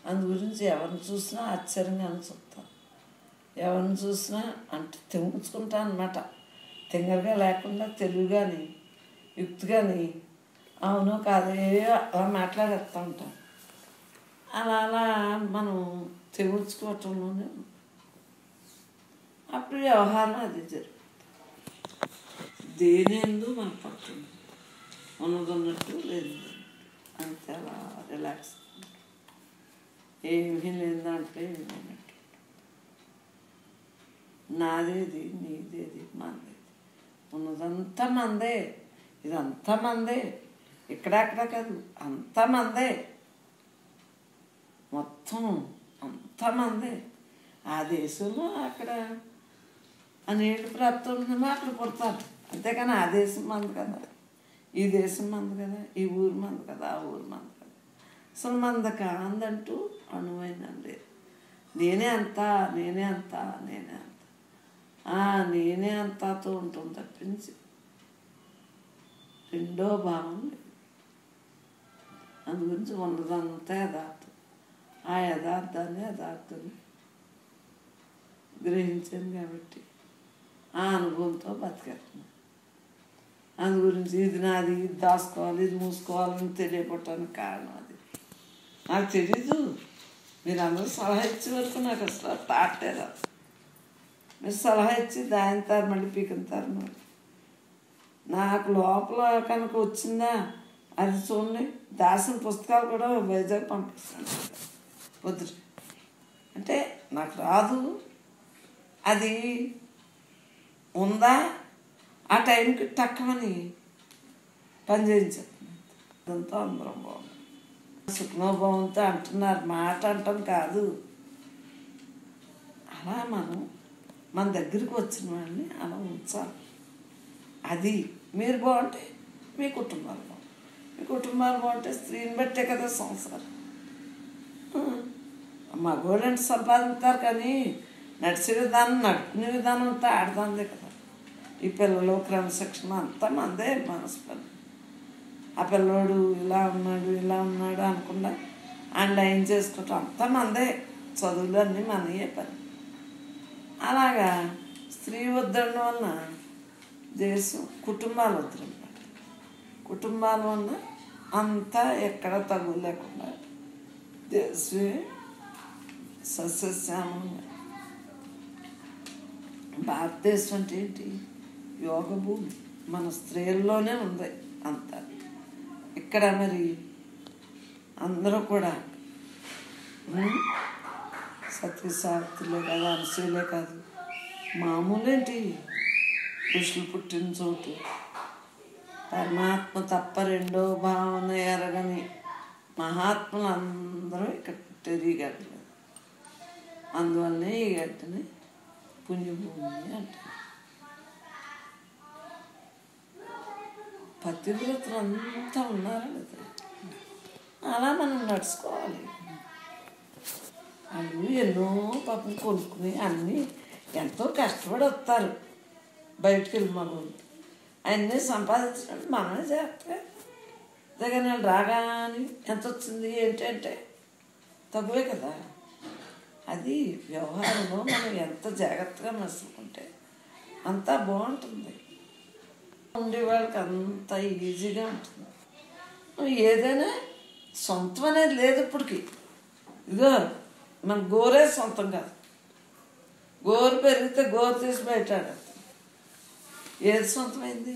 అందు గురించి ఎవరిని చూసినా ఆశ్చర్యంగానే చూస్తాను. ఎవరిని చూసినా అంటే తెంచుకుంటాను అనమాట. తింగరగా లేకుండా తెలుగుగాని యుక్తిగాని అవును కాదే అలా మాట్లాడేస్తూ ఉంటాం. అలా అలా మనం తెగుచుకోవటంలోనే అప్పుడు వ్యవహారం అది జరుగుతుంది. దేని ఎందు మన పట్టుంది ఉన్నదన్నట్టు లేదు అంతే, అలా రిలాక్స్, ఏమీ లేదు దాంట్లో ఏమి లేనట్టు. నాదేది నీదేది మందేది, ఉన్నదంతా మందే, ఇదంతా మందే, ఇక్కడక్కడ కాదు అంతా మందే, మొత్తం అంతా మందే. ఆ దేశంలో అక్కడ అనేళ్ళు ప్రాప్తం ఉంటుందో అక్కడ పుడతారు, అంతేకాని ఆ దేశం మంది కదా, ఈ దేశం మంది కదా, ఈ ఊరు మంది కదా, ఆ ఊరు మంది కదా. అసలు మంద కాందంటూ అనువైన లేదు. నేనే అంత నేనే అంత నేనే అంత నేనే అంతతో ఉంటుంది తప్పించి రెండో భావం లేదు. అందు గురించి ఉన్నదంతా యథార్థం. ఆ యథార్థాన్ని గ్రహించాను కాబట్టి ఆ అనుభవంతో బతికేస్తున్నాను. అందు గురించి ఇది నాది, ఇది దాచుకోవాలి, ఇది మూసుకోవాలని తెలియపడటానికి కారణం అది. నాకు తెలీదు. మీరు అందరూ సలహా ఇచ్చే వరకు నాకు అసలు తాటే రాదు. మీరు సలహా ఇచ్చి దానితారు మళ్ళీ పీకంతారు. మరి నాకు లోపల కనుక వచ్చిందా అది చూడండి. దాసిన పుస్తకాలు కూడా వైజాగ్ పంపిస్తాను పొద్దుట. అంటే నాకు రాదు, అది ఉందా ఆ టైంకి టక్కమని పని చేయించాను. అదంతా అందరం బాగుంది. సుఖనోభవంతో అంటున్నారు, మాట అంటాం కాదు. అలా మనం మన దగ్గరికి వచ్చిన వాళ్ళని అలా ఉంచాలి. అది మీరు బాగుంటే మీ కుటుంబాలు బాగుంటాయి, మీ కుటుంబాలు బాగుంటే స్త్రీని బట్టే కదా సంసారం. మగవాళ్ళంటే సంపాదిస్తారు కానీ నడిచే విధానం, నడుపుకునే విధానం అంతా ఆడదాందే కదా. ఈ పిల్లలు క్రమశిక్షణ అంతా మందే మనసు పని. ఆ పిల్లోడు ఇలా ఉన్నాడు అనకుండా ఆయన లైన్ చేసుకోవటం అంతా మందే. చదువులు అన్నీ మనయే పని. అలాగా స్త్రీ ఉద్ధరణ వలన దేశం కుటుంబాలు ఉద్ధరణ పడతాయి. కుటుంబాల వలన అంతా ఎక్కడ తగులు లేకుండా దేశమే సస్యశ్యామంగా. భారతదేశం అంటే ఏంటి? యోగ భూమి. మన స్త్రీల్లోనే ఉంది అంతా. ఇక్కడ మరి అందరూ కూడా సతీ సావిత్రులే కాదు, అనసూయలే కాదు, మామూలేంటి ఋషులు పుట్టిన చోటు. పరమాత్మ తప్ప రెండో భావన ఎరగని మహాత్ములు అందరూ ఇక్కడ పుట్టారు ఈ గడ్డ. అందువల్లనే ఈ గడ్డని పుణ్యభూమి అంటారు. పతివ్రతలు అంతా ఉన్నారండి. అలా మనం నడుచుకోవాలి. వాళ్ళు ఎన్నో పాపం కొనుక్కుని అన్నీ ఎంతో కష్టపడి వస్తారు బయటికి వెళ్ళి. మగవాళ్ళు అన్నీ సంపాదించడానికి మనమే చేస్తే దగ్గర నేను రాగాని ఎంత వచ్చింది ఏంటంటే తక్కువే కదా. అది వ్యవహారంలో మనం ఎంత జాగ్రత్తగా మసులుకుంటే అంతా బాగుంటుంది. ఉండేవాళ్ళకి అంత ఈజీగా ఉంటుంది. ఏదైనా సొంతం అనేది లేదు ఇప్పటికి. ఇదిగో మన గోరే సొంతం కాదు. గోరు పెరిగితే గోరు తీసి బయటాడేస్తాం. ఏది సొంతమైంది?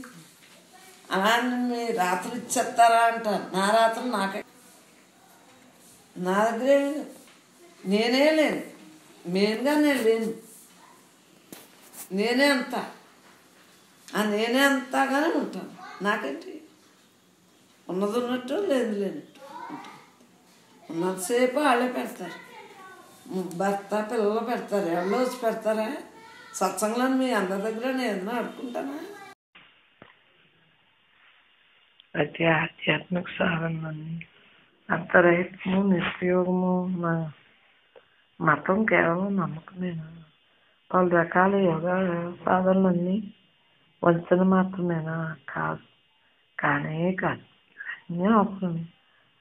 అలా మీ రాత్రులు ఇచ్చేస్తారా అంటారు. నా రాత్రులు నాకే, నా దగ్గరే నేనే లేను, మెయిన్గా నేను లేను. నేనే అంతా, ఆ నేనే అంతాగానే ఉంటాను. నాకేంటి? ఉన్నది ఉన్నట్టు లేదు లేనట్టు ఉంటాను. ఉన్నంతసేపు వాళ్ళే పెడతారు, భర్త పిల్లలు పెడతారు. ఎవరో వచ్చి పెడతారా? సత్సంగంలో మీ అందరి దగ్గర నేను ఆడుకుంటానా? అయితే ఆధ్యాత్మిక సాధనలన్నీ అంతరహితము నిత్యోగము. మతం కేవలం నమ్మకమేనా? పలు రకాల యోగా సాధనలన్నీ వంచన మాత్రమేనా? కాదు, కానే కాదు. అన్నీ అవసరమే.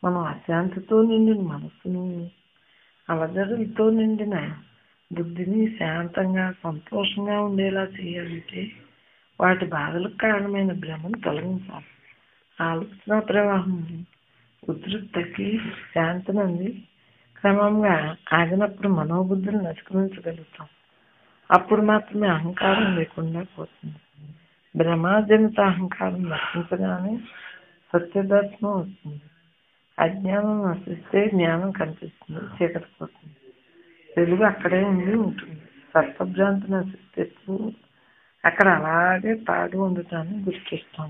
మనం అశాంతితో నిండిన మనసుని అలజడులతో నిండిన బుద్ధిని శాంతంగా సంతోషంగా ఉండేలా చేయాలంటే వాటి బాధలకు కారణమైన భ్రమను తొలగించాలి. ఆలోచన ప్రవాహం ఉద్రిక్తకి శాంతినంది క్రమంగా ఆగినప్పుడు మనోబుద్ధులు నిష్క్రమించగలుగుతాం. అప్పుడు మాత్రమే అహంకారం లేకుండా పోతుంది. భ్రమాజనిత అహంకారం నశించగానే సత్యదర్శనం వస్తుంది. అజ్ఞానం నశిస్తే జ్ఞానం కనిపిస్తుంది, చీకటి పోతుంది, వెలుగు అక్కడే ఉంటుంది. సర్పభ్రాంతి నశిస్తే అక్కడ అలాగే పాడు ఉండటాన్ని గుర్తిస్తాం.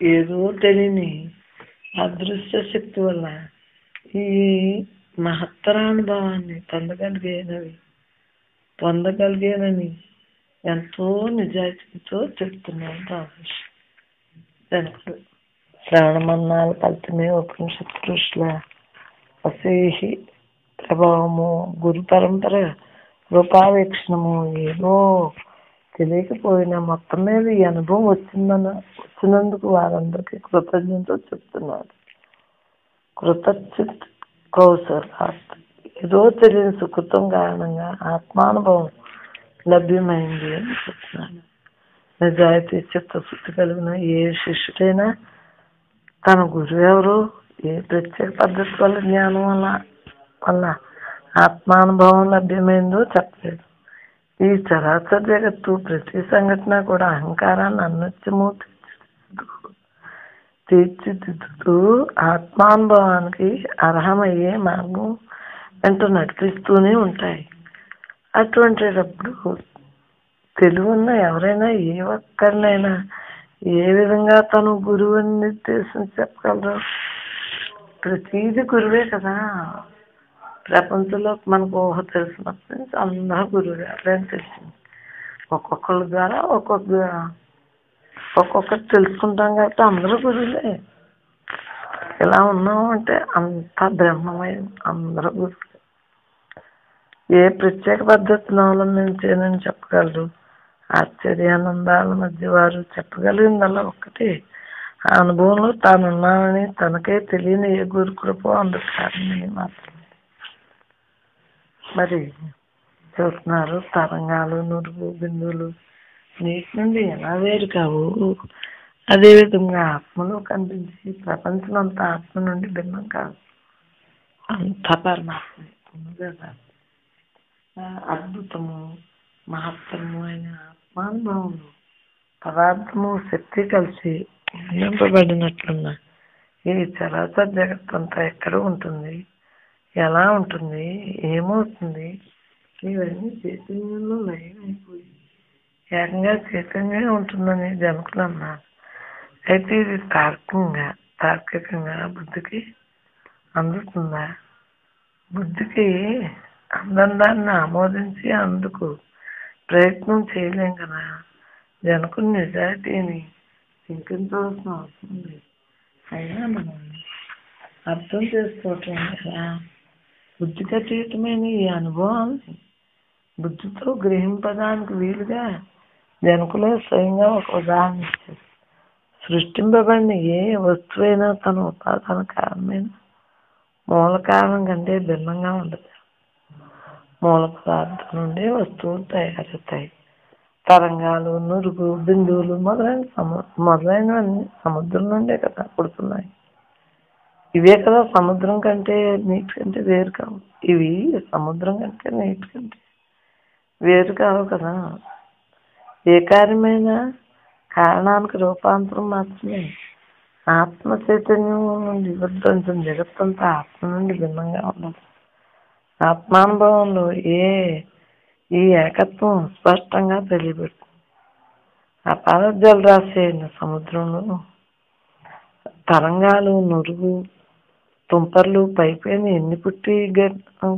ఏదో తెలియని అదృశ్య శక్తి వల్ల ఈ మహత్తరానుభవాన్ని పొందగలిగేనని ఎంతో నిజాయితీతో చెప్తున్నాను రాజేష్. శ్రవణ మన్నాల ఫలితమే ఉపనిషత్ ఋషుల అసేహి ప్రభావము, గురు పరంపర రూపావేక్షణము ఏదో తెలియకపోయినా మొత్తం మీద ఈ అనుభవం వచ్చినందుకు వారందరికీ కృతజ్ఞతతో చెప్తున్నారు. కృతజ్ఞత కౌసరాత్ ఏదో తెలియని సుకృతం కారణంగా ఆత్మానుభవం లభ్యమైంది అని చెప్తున్నాను. నిజాయితీ చిత్తశుద్ధి కలిగిన ఏ శిష్యుడైనా తన గురువు ఎవరు, ఏ ప్రత్యేక పద్ధతి వల్ల జ్ఞానం వల్ల ఆత్మానుభవం లభ్యమైందో చెప్పలేదు. ఈ చరాచర జగత్తు ప్రతి సంఘటన కూడా అహంకారాన్ని అనిత్యము తీర్చిదిద్దుతూ ఆత్మానుభవానికి అర్హమయ్యే మార్గం వెంట నడిపిస్తూనే ఉంటాయి. అటువంటిటప్పుడు తెలివున్న ఎవరైనా ఏ ఒక్కరినైనా ఏ విధంగా తను గురువుని నిర్దేశించి చెప్పగలరు? ప్రతీది గురువే కదా. ప్రపంచంలో మనకు ఊహ తెలిసినప్పటి నుంచి అందరూ గురువుగా అప్పుడేం తెలిసింది. ఒక్కొక్కరి ద్వారా ఒక్కొక్కటి తెలుసుకుంటాం కాబట్టి అందరూ గురువులే. ఇలా ఉన్నాము అంటే అంత బ్రహ్మమయం, అందరూ గురువులే. ఏ ప్రత్యేక పద్ధతిని అవలంబించేనని చెప్పగలరు? ఆశ్చర్యానందాల మధ్య వారు చెప్పగలిగిందల్లా ఒక్కటే, ఆ అనుభవంలో తానున్నానని తనకే తెలియని ఏ గురు కృపో అందుకు కారణమని మాత్రమే. మరి చూస్తున్నారు, తరంగాలు, నురుగు, బిందువులు నీటి నుండి ఎలా వేరు కావు, అదేవిధంగా ఆత్మలో కనిపించి ప్రపంచం అంతా ఆత్మ నుండి భిన్నం కాదు, అంతా పరమాత్మ. అద్భుతము, మహత్తరము అయిన ఆత్మానుభవంలో పదార్థము శక్తి కలిసి నింపబడినట్లున్న ఈ చరాచర జగత్తంతా ఎక్కడ ఉంటుంది, ఎలా ఉంటుంది, ఏమవుతుంది, ఇవన్నీ చైతన్యంలో లయం అయిపోయి ఏకంగా చైతన్యంగా ఉంటుందని జనకులు అన్నారు. అయితే ఇది తార్కికంగా బుద్ధికి అందుతుందా? బుద్ధికి అందని దాన్ని ఆమోదించి అందుకు ప్రయత్నం చేయలేం కదా. జనకుని నిజాయితీని శంకించవలసిన అవసరం లేదు. అయినా మనం అర్థం చేసుకోవటం ఎలా? బుద్ధికి అతీతమైన ఈ అనుభవాన్ని బుద్ధితో గ్రహింపడానికి వీలుగా జనకులే స్వయంగా ఒక ఉదాహరణ ఇచ్చారు. సృష్టింపబడిన ఏ వస్తువైనా తన ఉపాదాన కారణమైన మూల కారణం కంటే భిన్నంగా ఉండదు. మూల పదార్థం నుండి వస్తువులు తయారవుతాయి. తరంగాలు, నురుగు, బిందువులు మొదలైనవన్నీ సముద్రం నుండే కదా పుడుతున్నాయి. ఇవే కదా సముద్రం కంటే నీటి కంటే వేరు కావు. ఇవి సముద్రం కంటే నీటి కంటే వేరు కావు కదా. ఏ కార్యమైనా కారణానికి రూపాంతరం మాత్రమే. ఆత్మ చైతన్యం నుండి ఉద్భవించిన జగత్తంతా ఆత్మ నుండి భిన్నంగా ఉండదు. ఆత్మానుభవంలో ఈ ఏకత్వం స్పష్టంగా తెలియబడుతుంది. అపార జలరాశి అయిన సముద్రంలో తరంగాలు, నురుగు, తుంపర్లు పైపైన ఎన్ని పుట్టి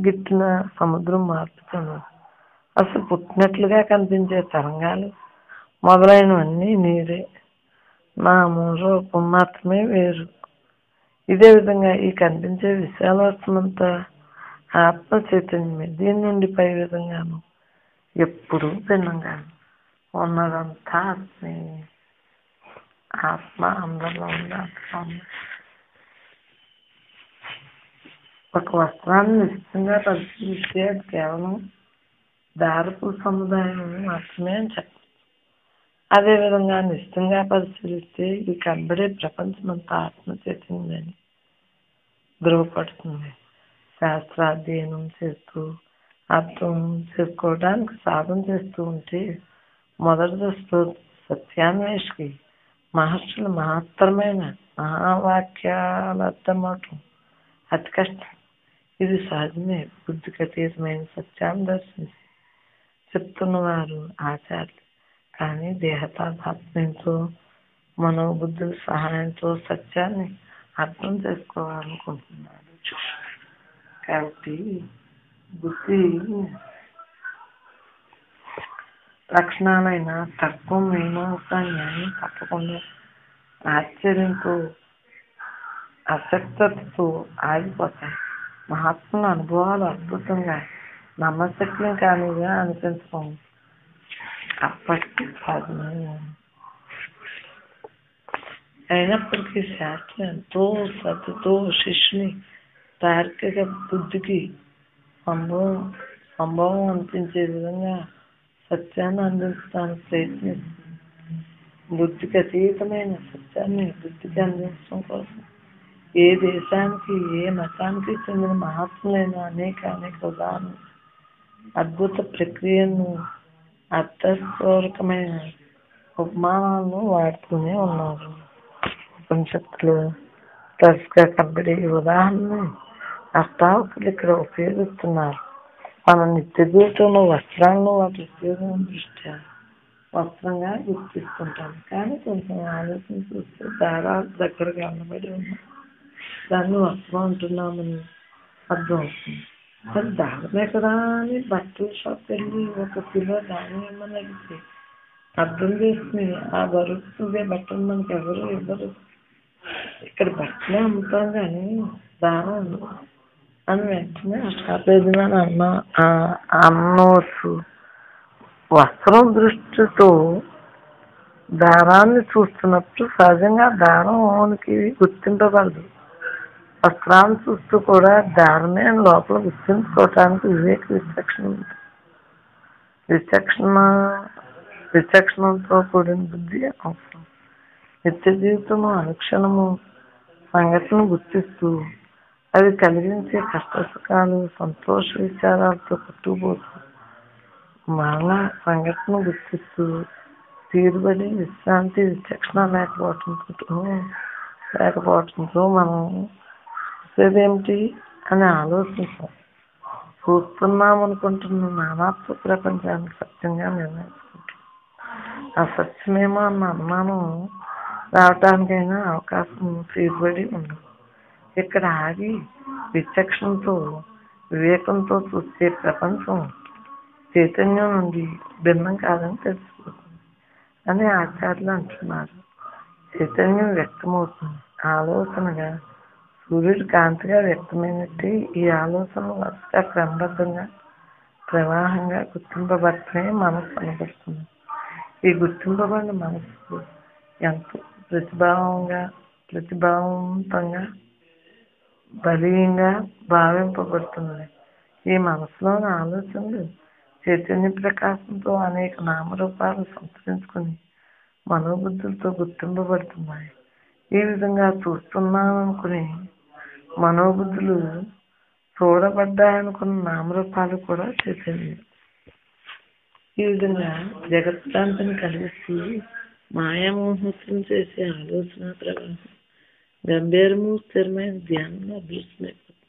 గిట్టిన సముద్రం మార్పుతుంది. అసలు పుట్టినట్లుగా కనిపించే తరంగాలు మొదలైనవన్నీ నీరే, నామం రూపం మాత్రమే వేరు. ఇదే విధంగా ఈ కనిపించే విశాల వస్తుమంతా ఆత్మ చైతన్యమే. దీని నుండి పై విధంగాను ఎప్పుడూ భిన్నంగాను ఉన్నదంతా ఆత్మే. ఆత్మ అందరిలో ఉంది, అంతలో ఉంది. ఒక వస్త్రాన్ని నిశ్చితంగా పరిశీలిస్తే అది కేవలం దారపు సముదాయం మాత్రమే అని చెప్పాలి. అదేవిధంగా నిశ్చితంగా పరిశీలిస్తే ఈ కనబడే ప్రపంచమంతా ఆత్మ చైతన్యాన్ని ధృవపడుతుంది. శాస్త్రాధ్యయనం చేస్తూ అర్థం చేసుకోవడానికి సాధన చేస్తూ ఉంటే మొదటి దశలో సత్యాన్వేషికి మహర్షుల మహత్తరమైన మహావాక్యాలు అర్థమవటం అతి కష్టం. ఇది సహజమే. బుద్ధికి అతీతమైన సత్యాన్ని దర్శించి చెప్తున్నవారు ఆచార్యులు. కానీ దేహతాదాత్మ్యంతో మనోబుద్ధుల సహాయంతో సత్యాన్ని అర్థం చేసుకోవాలనుకుంటున్నాడు. కాబట్టి బుద్ధి లక్షణాలైన తర్కం, మీమాంస, న్యాయం తప్పకుండా ఆశ్చర్యంతో అసక్తతో ఆగిపోతాయి. మహాత్ముల అనుభవాలు అద్భుతంగా నమ్మశక్యం కానిగా అనిపించడం అప్పటికి సాధ్యమే. అయినప్పటికీ శాస్త్రం ఎంతో శ్రద్ధతో శిష్యుని తార్కిక బుద్ధికి సంభవం అనిపించే విధంగా సత్యాన్ని అందించడానికి ప్రయత్నిస్తుంది. బుద్ధికి అతీతమైన సత్యాన్ని బుద్ధికి అందించడం కోసం ఏ దేశానికి ఏ మతానికి చెందిన మహాత్ములైన అనేక ఉదాహరణలు అద్భుత ప్రక్రియను అర్థపూర్వకమైన ఉపమానాలను వాడుతూనే ఉన్నారు. ఉపనిషత్తులు తరచుగా కనబడే ఉదాహరణని అష్టావకులు ఇక్కడ ఉపయోగిస్తున్నారు. మన నిత్య జీవితంలో వస్త్రాలను వాటి ఉపయోగం దృష్ట్యా వస్త్రంగా గుర్తిస్తుంటాం. కానీ కొంచెం ఆలోచన చూస్తే దారాలు దగ్గరగా అన్నబడి ఉన్నాయి, దాన్ని వస్త్రం అంటున్నామని అర్థం అవుతుంది. అది దారమే కదా అని బట్టల షాప్ వెళ్ళి 1 కిలో దారం ఏమని అడిగితే అర్థం చేసుకుని ఆ బరువుదే బట్టలు మనకి ఎవరు ఇవ్వరు. ఇక్కడ బట్టలే అమ్ముతాం కానీ దారం అని వెంటనే ఆ షాప్ ఏదైనా అనవచ్చు. వస్త్రం దృష్టితో దారాన్ని చూస్తున్నప్పుడు సహజంగా దారం ఓనికి గుర్తింపబడదు. వస్త్రాన్ని చూస్తూ కూడా దారమే అని లోపల గుర్తించుకోవటానికి విచక్షణతో కూడిన బుద్ధి అవసరం. నిత్య జీవితంలో అనుక్షణము సంఘటన గుర్తిస్తూ అవి కలిగించే కష్టసుఖాలు సంతోష విచారాలతో పట్టుకుపోతూ మరలా సంఘటన గుర్తిస్తూ తీరుబడి విశ్రాంతి విచక్షణ లేకపోవటంతో మనం చూసేదేమిటి అని ఆలోచించాం. చూస్తున్నామనుకుంటున్న నానాత్వ ప్రపంచానికి సత్యంగా నిర్ణయించుకుంటాం. ఆ సత్యమేమో అన్న అనుమానం రావటానికైనా అవకాశం తీరుబడి ఉండదు. ఇక్కడ ఆగి విచక్షణతో వివేకంతో చూస్తే ప్రపంచం చైతన్యం నుండి భిన్నం కాదని తెలిసిపోతుంది అని ఆచార్యులు అంటున్నారు. చైతన్యం వ్యక్తమవుతుంది. ఆలోచనగా సూర్యుడి కాంతిగా వ్యక్తమైనట్టే ఈ ఆలోచనలు వరుసగా క్రమబద్ధంగా ప్రవాహంగా గుర్తింపబడితే మనసు కనబడుతుంది. ఈ గుర్తింపబడిన మనసు ఎంతో ప్రతిభావంతంగా బలీయంగా భావింపబడుతుంది. ఈ మనసులోని ఆలోచనలు చైతన్య ప్రకాశంతో అనేక నామరూపాలు సంతరించుకుని మనోబుద్ధులతో గుర్తింపబడుతున్నాయి. ఈ విధంగా చూస్తున్నామనుకుని మనోబుద్ధులు చూడబడ్డాయనుకున్న నామరూపాలు కూడా చైతన్యం. ఈ విధంగా జగత్తాంతిని కలిసి మాయామోహం చేసే ఆలోచన ప్రవాహం గంభీరము స్థిరమైన ధ్యానంలో అదృష్టమైపోతుంది.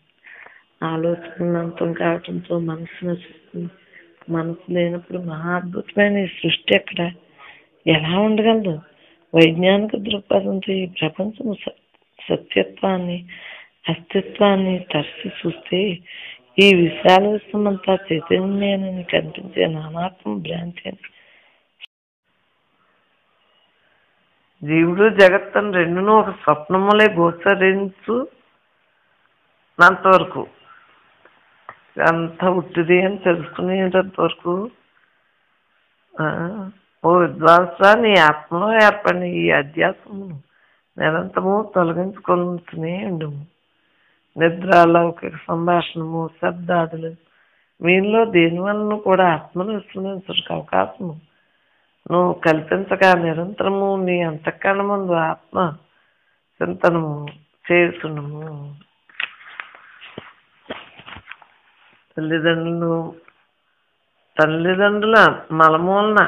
ఆలోచనలు అంతం కావటంతో మనసు నశిస్తుంది. మనసు లేనప్పుడు మహా అద్భుతమైన ఈ సృష్టి ఎక్కడ ఎలా ఉండగలదు? వైజ్ఞానిక దృక్పథంతో ఈ ప్రపంచం సత్యత్వాన్ని అస్తిత్వాన్ని తరచి చూస్తే ఈ విశాల విశ్వమంతా చైతన్యమేనని కనిపించే నానాత్మ భ్రాంతి అని. జీవుడు జగత్తను రెండును ఒక స్వప్నములే గోచరించున్నంతవరకు అంత ఉట్టిది అని తెలుసుకునేంత వరకు ఓ విద్వాంస నీ ఆత్మలో ఏర్పడిన ఈ అధ్యాసమును నిరంతరము తొలగించుకుంటూనే ఉండము. నిద్ర, లౌకిక సంభాషణము, శబ్దాదులు వీనిలో దేనివల్ల కూడా ఆత్మను విస్మరించడానికి అవకాశము నువ్వు కల్పించగా నిరంతరము నీ అంతఃకరణమందు ఆత్మ చింతనము చేస్తున్నాము. తల్లిదండ్రుల మలమూలన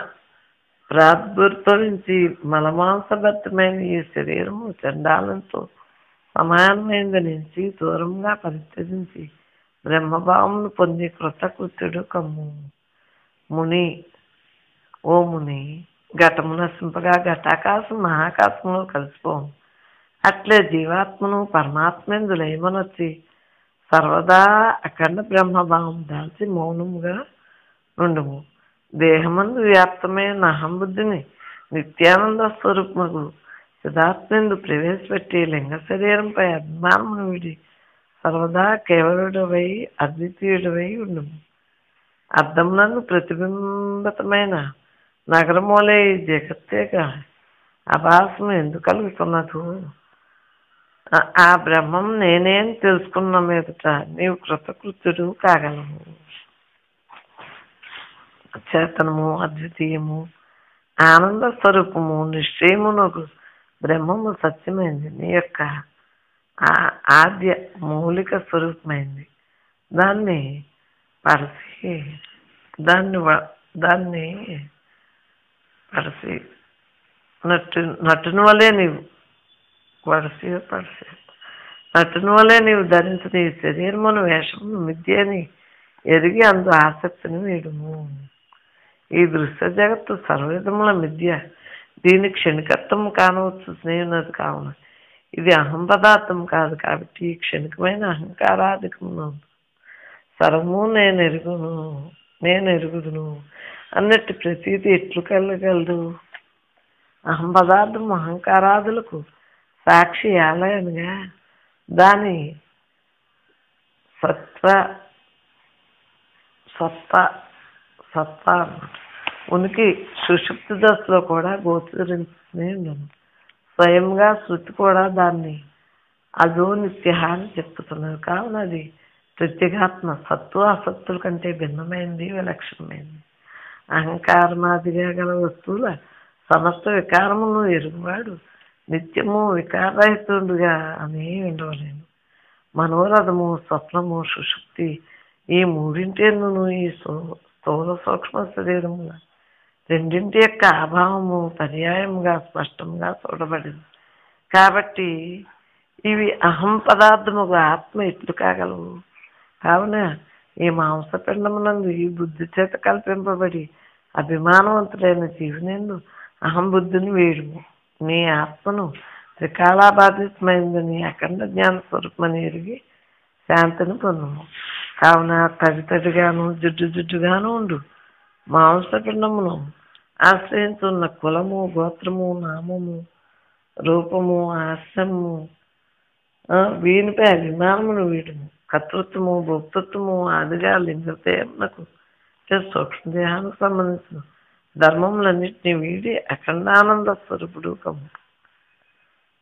ప్రాద్భుర్భవించి మలమాంసభరితమైన ఈ శరీరము చండాలంతో సమానమైనది నుంచి దూరంగా పరిత్యజించి బ్రహ్మభావమును పొంది కృతకృత్యుడు కమ్ము. ముని, ఓ ముని, ఘటము నశింపగా ఘటాకాశం మహాకాశంలో కలిసిపోము. అట్లే జీవాత్మను పరమాత్మేందు లయమనొచ్చి సర్వదా అఖండ బ్రహ్మభావం దాల్చి మౌనముగా నుండుము. దేహమందు వ్యాప్తమైన అహంబుద్ధిని నిత్యానంద స్వరూపముకు సిద్ధాత్మేందు ప్రవేశపెట్టి లింగ శరీరంపై అభిమానమును విడి సర్వదా కేవలుడవై అద్వితీయుడవై ఉండుము. అద్దమునందు ప్రతిబింబితమైన నగరమూలే ఈ జగత్తేగా ఆభాసము ఎందుకు కలుగుతున్నదు? ఆ బ్రహ్మం నేనేం తెలుసుకున్న మీదట నీవు కృతకృత్యుడు కాగలవు. చేతనము, అద్వితీయము, ఆనంద స్వరూపము, నిశ్చయమునకు బ్రహ్మము సత్యమైంది. నీ యొక్క ఆద్య మౌలిక స్వరూపమైంది. దాన్ని పరిసి నటుని వలే నీవు నటుని వలే నీవు ధరించిన ఈ శరీరమును వేషమును మిథ్యని ఎరిగి అందు ఆసక్తిని వీడుము. ఈ దృశ్య జగత్తు సర్వవిధముల మిథ్య. దీని క్షణికత్వం కానవచ్చు స్నేహితునది కావున ఇది అహం పదార్థం కాదు. కాబట్టి ఈ క్షణికమైన అహంకారాధికమును సర్వము నేను ఎరుగుదును అన్నట్టు ప్రతీది ఎట్లు కలగలదు? అహం పదార్థం అహంకారాదులకు సాక్షి ఆలయనగా దాని సత్తా ఉనికి సుషుప్తి దశలో కూడా గోచరిస్తూనే ఉండను. స్వయంగా శృతి కూడా దాన్ని అదో నిత్య అని చెప్తున్నది. కావున అది ప్రత్యేగాత్మ. సత్తు అసత్తుల కంటే భిన్నమైంది, విలక్షణమైంది. అహంకారమాదిగా గల వస్తువుల సమస్త వికారమును ఎరుగువాడు నిత్యము వికారరహితుడుగా అని ఉండవలేను. మనోరథము, స్వప్నము, సుషుప్తి ఈ మూడింటిను ఈ స్థూల సూక్ష్మ శరీరముల రెండింటి యొక్క అభావము పర్యాయముగా స్పష్టంగా చూడబడింది. కాబట్టి ఇవి అహం పదార్థముగా ఆత్మ ఎట్లు కాగలవు? కావున ఈ మాంసపిండమునందు ఈ బుద్ధి చేత కల్పింపబడి అభిమానవంతుడైన జీవునందు అహం బుద్ధిని వీడుము. నీ ఆత్మను త్రికాలాబాధితమైందని అఖండ జ్ఞాన స్వరూపమని ఎరిగి శాంతిని పొందుము. కావున తడిగాను జిడ్డుగాను ఉండు మాంసపిండమును ఆశ్రయించున్న కులము, గోత్రము, నామము, రూపము, ఆశ్రమము వీనిపై అభిమానమును వీడుము. కర్తృత్వము, భోక్తృత్వము ఆదిగా లింగదేహమునకు సూక్ష్మదేహానికి సంబంధించిన ధర్మములన్నింటినీ వీడి అఖండానంద స్వరూపుడు కమ్ము.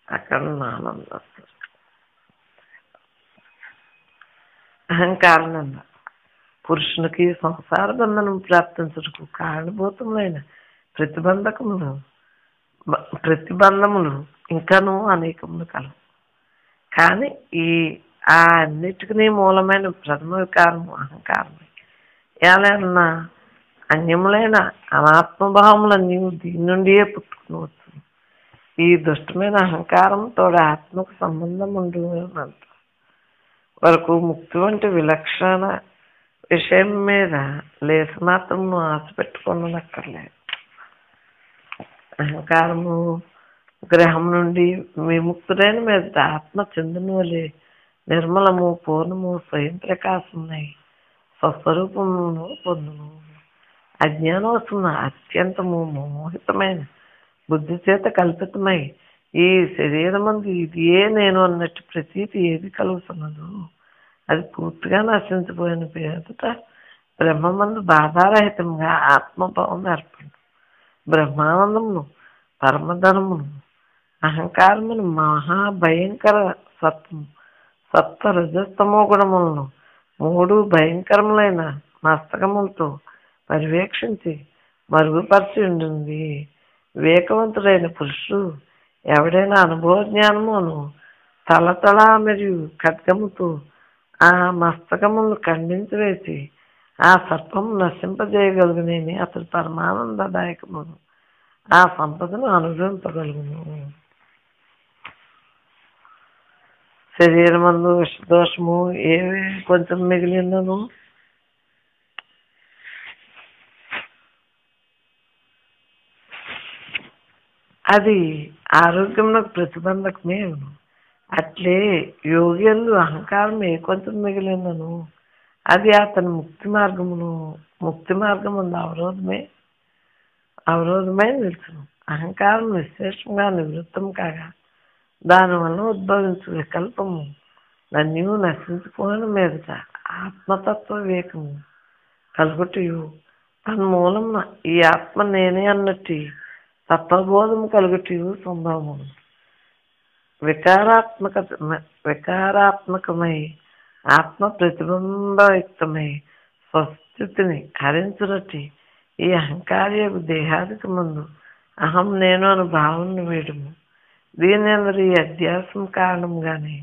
అఖండానంద స్వరూపుడు అహంకారనంద పురుషునికి సంసార బంధనం ప్రాప్తించుటకు కారణభూతములైన ప్రతిబంధములు ఇంకనూ అనేకములు కలవు. కానీ ఆ అన్నిటికీ మూలమైన ప్రథమ వికారము అహంకారమే. ఏలైనా అన్యములైన అనాత్మభావములన్నీ దీని నుండియే పుట్టుకునవచ్చు. ఈ దుష్టమైన అహంకారంతో ఆత్మకు సంబంధం ఉండునంత వరకు ముక్తి వంటి విలక్షణ విషయం మీద లేసు మాత్రము ఆశ పెట్టుకోనక్కర్లేదు. అహంకారము గ్రహం నుండి విముక్తుడైన మీద ఆత్మ చంద్రుని వలె నిర్మలము, పూర్ణము, స్వయం ప్రకాశమున్నాయి స్వస్వరూపమును పొందును. అజ్ఞానం వస్తున్న అత్యంతము మోహితమైన బుద్ధి చేత కల్పితమై ఈ శరీరమందు ఇది ఏ నేను అన్నట్టు ప్రతీతి ఏది కలుగుతున్నదో అది పూర్తిగా నశించిపోయిన పేదట బ్రహ్మమందు బాధారహితంగా ఆత్మభావం ఏర్పడు. బ్రహ్మానందమును, పరమధనమును, అహంకారమును, మహాభయంకర సత్వ రజస్తమో గుణములను మూడు భయంకరములైన మస్తకములతో పర్యవేక్షించి మరుగుపరిచి ఉంటుంది. వివేకవంతుడైన పురుషుడు ఎవడైనా అనుభవ జ్ఞానమును తలతళ మరియు ఖడ్గముతో ఆ మస్తకములను ఖండించి వేసి ఆ సర్పము నశింపజేయగలుగునేని అతడు పరమానందదాయకము ఆ సంపదను అనుభవింపగలుగును. శరీరమందు విషదోషము ఏవి కొంచెం మిగిలినను అది ఆరోగ్యమునకు ప్రతిబంధకమే. అట్లే యోగియందు అహంకారం ఏ కొంచెం మిగిలినను అది అతని ముక్తి మార్గముందు అవరోధమై నిలుచును. అహంకారం విశేషంగా నివృత్తం కాగా దానివల్ల ఉద్భవించు వికల్పము నన్యూ నశించుకోని మీదట ఆత్మతత్వ వివేకము కలుగుటయు తన్మూలం ఈ ఆత్మ నేనే అన్నట్టు తత్వబోధము కలుగుటయు సంభవము. వికారాత్మకమై ఆత్మ ప్రతిబింబయుక్తమై స్వస్థితిని హరించునట్టి ఈ అహంకార్య దేహాదిక ముందు అహం నేను అను భావనను వేయడము. దీని అందరి ఈ అధ్యాసం కారణంగానే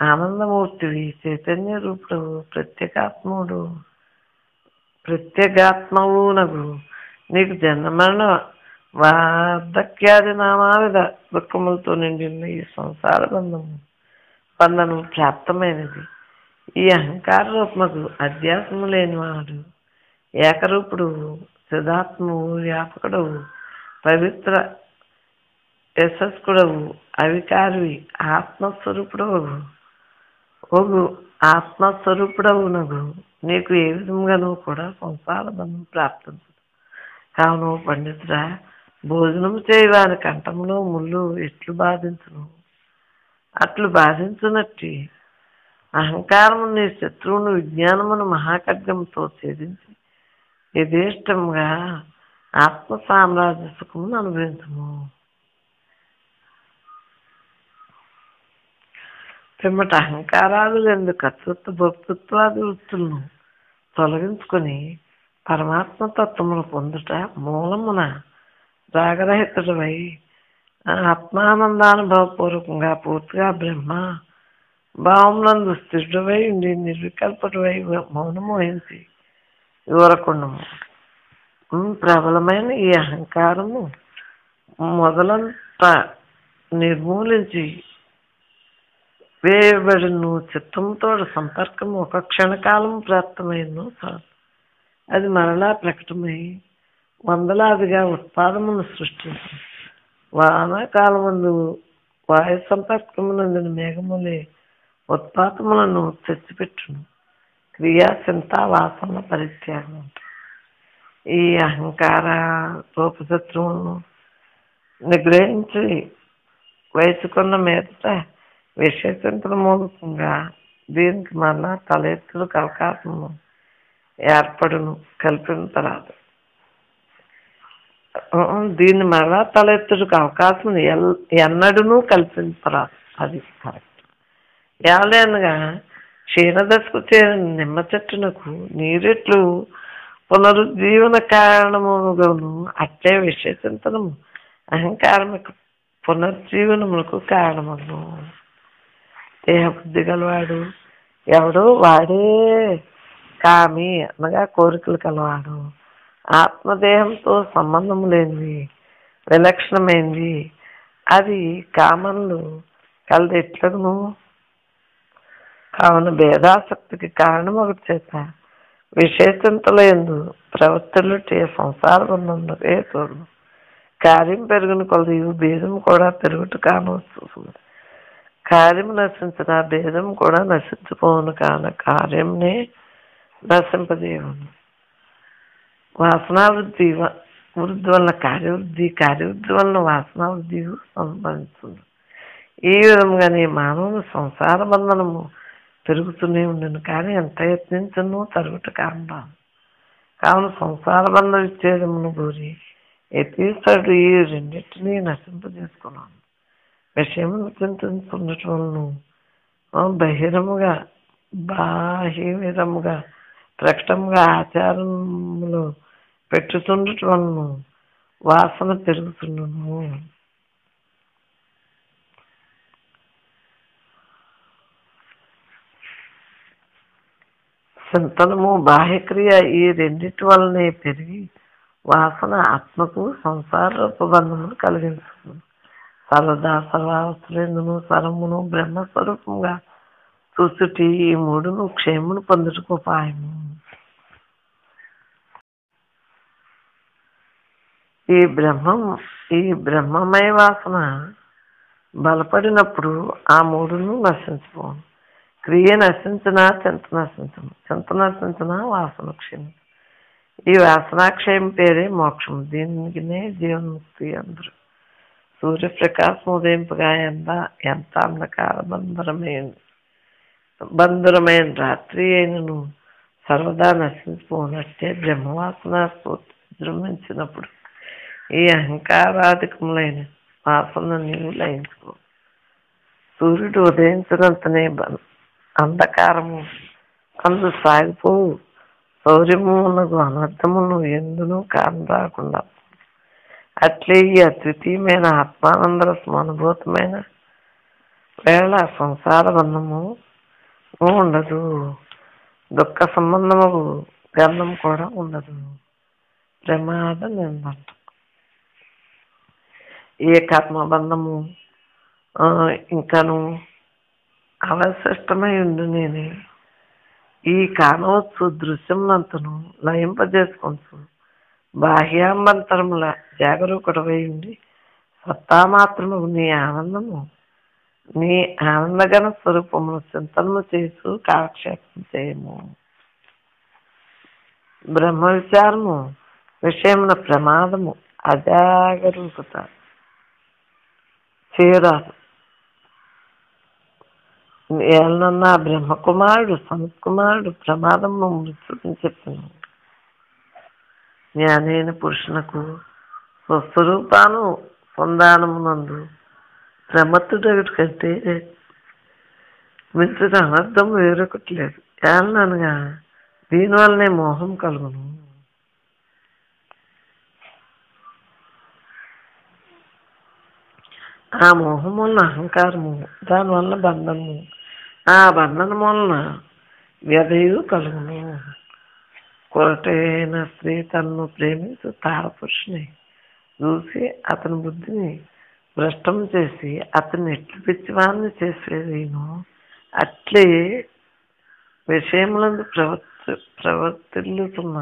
ఆనందమూర్తివి చైతన్య రూపుడు ప్రత్యేగాత్మవునగు నీకు జన్మరణ వార్ధక్యాది నామావిధ దుఃఖములతో నిండిన ఈ సంసార బంధము ప్రాప్తమైనది. ఈ అహంకార రూపముకు అధ్యాసము లేనివాడు ఏకరూపుడు సిద్ధాత్మవు వ్యాపకుడవు పవిత్ర యశస్కుడవు అవికారివి ఆత్మస్వరూపుడవునగు నీకు ఏ విధంగానూ కూడా సంసార బంధం ప్రాప్తించదు. కావున పండితుడా, భోజనం చేయవాని కంఠంలో ముళ్ళు ఎట్లు బాధించును అట్లు బాధించునట్టి అహంకారము నీ శత్రువును విజ్ఞానమును మహాఖడ్గంతో ఛేదించి యథేష్టంగా ఆత్మ సామ్రాజ్య సుఖమును అనుభవించము. పిమ్మట అహంకారాలు ఎందు కర్తృత్వ భోక్తృత్వాది వృత్తులను తొలగించుకొని పరమాత్మ తత్వమును పొందుట మూలమున రాగరహితుడవై ఆత్మానందానుభవపూర్వకంగా పూర్తిగా బ్రహ్మ భావమునందు స్థిరుడవై ఉండి నిర్వికల్పుడవై మౌనము వహించి ఊరకుండము. ప్రబలమైన ఈ అహంకారము మొదలంతా నిర్మూలించి వేయబడిను చిత్తంతో సంపర్కము ఒక క్షణకాలము ప్రాప్తమైనను చాలు. అది మరలా ప్రకటమై వందలాదిగా ఉత్పాదమును సృష్టించు. వానాకాలమందు వాయు సంపర్కమునందున మేఘములే ఉత్పాతములను తెచ్చిపెట్టును. క్రియాసింత వాసన పరిత్యాగం. ఈ అహంకార రూపశత్రువులను నిగ్రహించి వయసుకున్న మీదట విశేషించిన మూలకంగా దీనికి మళ్ళా తలెత్తులకు అవకాశము ఏర్పడును, కల్పించరాదు. దీన్ని మళ్ళా తలెత్తుడికి అవకాశం ఎన్నడూ కల్పించరాదు. అది కరెక్ట్. ఎవలేనగా క్షీణదశకు చేరిన నిమ్మ చెట్టునకు నీరెట్లు పునరుజ్జీవన కారణముగాను అట్లే విశేషించడము అహంకారముకు పునర్జీవనములకు కారణమును. దేహబుద్ధి గలవాడు ఎవడో వాడే కామి అనగా కోరికలు కలవాడు. ఆత్మదేహంతో సంబంధం లేనిది విలక్షణమైంది. అది కామన్లు కలది ఎట్లను. కావున భేదాసక్తికి కారణం ఒకటి చేత విశేషంతల ఎందు ప్రవర్తనటే సంసార బంధంలోకే చూడను. కార్యం పెరుగుని కొలది భేదం కూడా పెరుగుట కానవస్తుంది. కార్యము నశించిన భేదం కూడా నశించుకోను కాన కార్యంనే నశింపజేయను. వాసనావృద్ధి వలన కార్యవృద్ధి, కార్యవృద్ధి వలన వాసనావృద్ధి సంభవిస్తుంది. ఈ విధంగానే మానవుని సంసార బంధనము పెరుగుతూనే ఉండను, కానీ ఎంత యత్నించను తరుగుట కారణం. కావున సంసార బంధ విచ్ఛేదమును కోరి యతీశ్వరుడు ఈ రెండింటినీ నశింపజేసుకున్నాను. విషయమును చింతించుకున్నట్టు బహిరముగా బాహిరముగా ప్రకటముగా ఆచారములు పెట్టుతుండటం వలన వాసన పెరుగుతుండును. చింతనము బాహ్యక్రియ ఈ రెండిటి వలనే పెరిగి వాసన ఆత్మకు సంసార రూపబంధమును కలిగించును. సర్వదా సర్వావస్థలందును సరమును బ్రహ్మస్వరూపంగా చూచుటి ఈ మూడును క్షేమును పొందుటకు ఉపాయము. ఈ బ్రహ్మమయ వాసన బలపడినప్పుడు ఆ మూడును నశించుకోను. క్రియ నశించిన చింత నశించను, చింత నశించిన వాసన క్షీణించు. ఈ వాసనాక్షయం పేరే మోక్షం. దీనికినే జీవన్ముక్తి అందరు. సూర్యప్రకాశం ఉదయింపగా ఎంత అంధకార బంధురమైన రాత్రి అయినను సర్వదా నశించిపోనట్టే బ్రహ్మవాసన విజృంభించినప్పుడు ఈ అహంకారాధికములైన వాసన నీవు లయించుకో. సూర్యుడు ఉదయించినంతనే అంధకారము అందు సాగిపోవు. శౌర్యమునకు అనర్థమును ఎందును కారణం రాకుండా అట్లే ఈ అద్వితీయమైన ఆత్మానందరసం అనుభూతమైన వేళ సంసార బంధము ఉండదు, దుఃఖ సంబంధము గంధం కూడా ఉండదు. ప్రమాద నిందంట ఏ కర్మబంధము ఇంకను అవశిష్టమై ఉండు. నేను ఈ కానవచ్చు దృశ్యమునంతను లయింపజేసుకొంచు. బాహ్యాంబంతరముల జాగరూకుడవై ఉండి సత్తా మాత్రము నీ ఆనందగణ స్వరూపమును చింతనము చేసు కాలక్షేపం చేయము. బ్రహ్మ విచారము విషయమున ప్రమాదము అజాగరూకత చేయరాదు. ఏలనన్నా బ్రహ్మకుమారుడు సనత్కుమారుడు ప్రమాదము మృత్యుని చెప్పాను. జ్ఞానైన పురుషునకు స్వస్వరూపాను సంధానమునందు ప్రమత్తుడగుటి కంటే మించిన అనర్థం వేరొకటి లేదు. ఏలనగా దీనివల్లనే మోహం కలుగును. ఆ మోహం వలన అహంకారము, దానివల్ల బంధము, ఆ బంధనం వలన వ్యధయు కలుగును. కొరటైన స్త్రీ తనను ప్రేమించు తారపురుషుని చూసి అతని బుద్ధిని భ్రష్టం చేసి అతన్ని ఎట్లు పిచ్చివాన్ని చేసేదేను. అట్లే విషయములందు ప్రవర్తిల్లుతున్న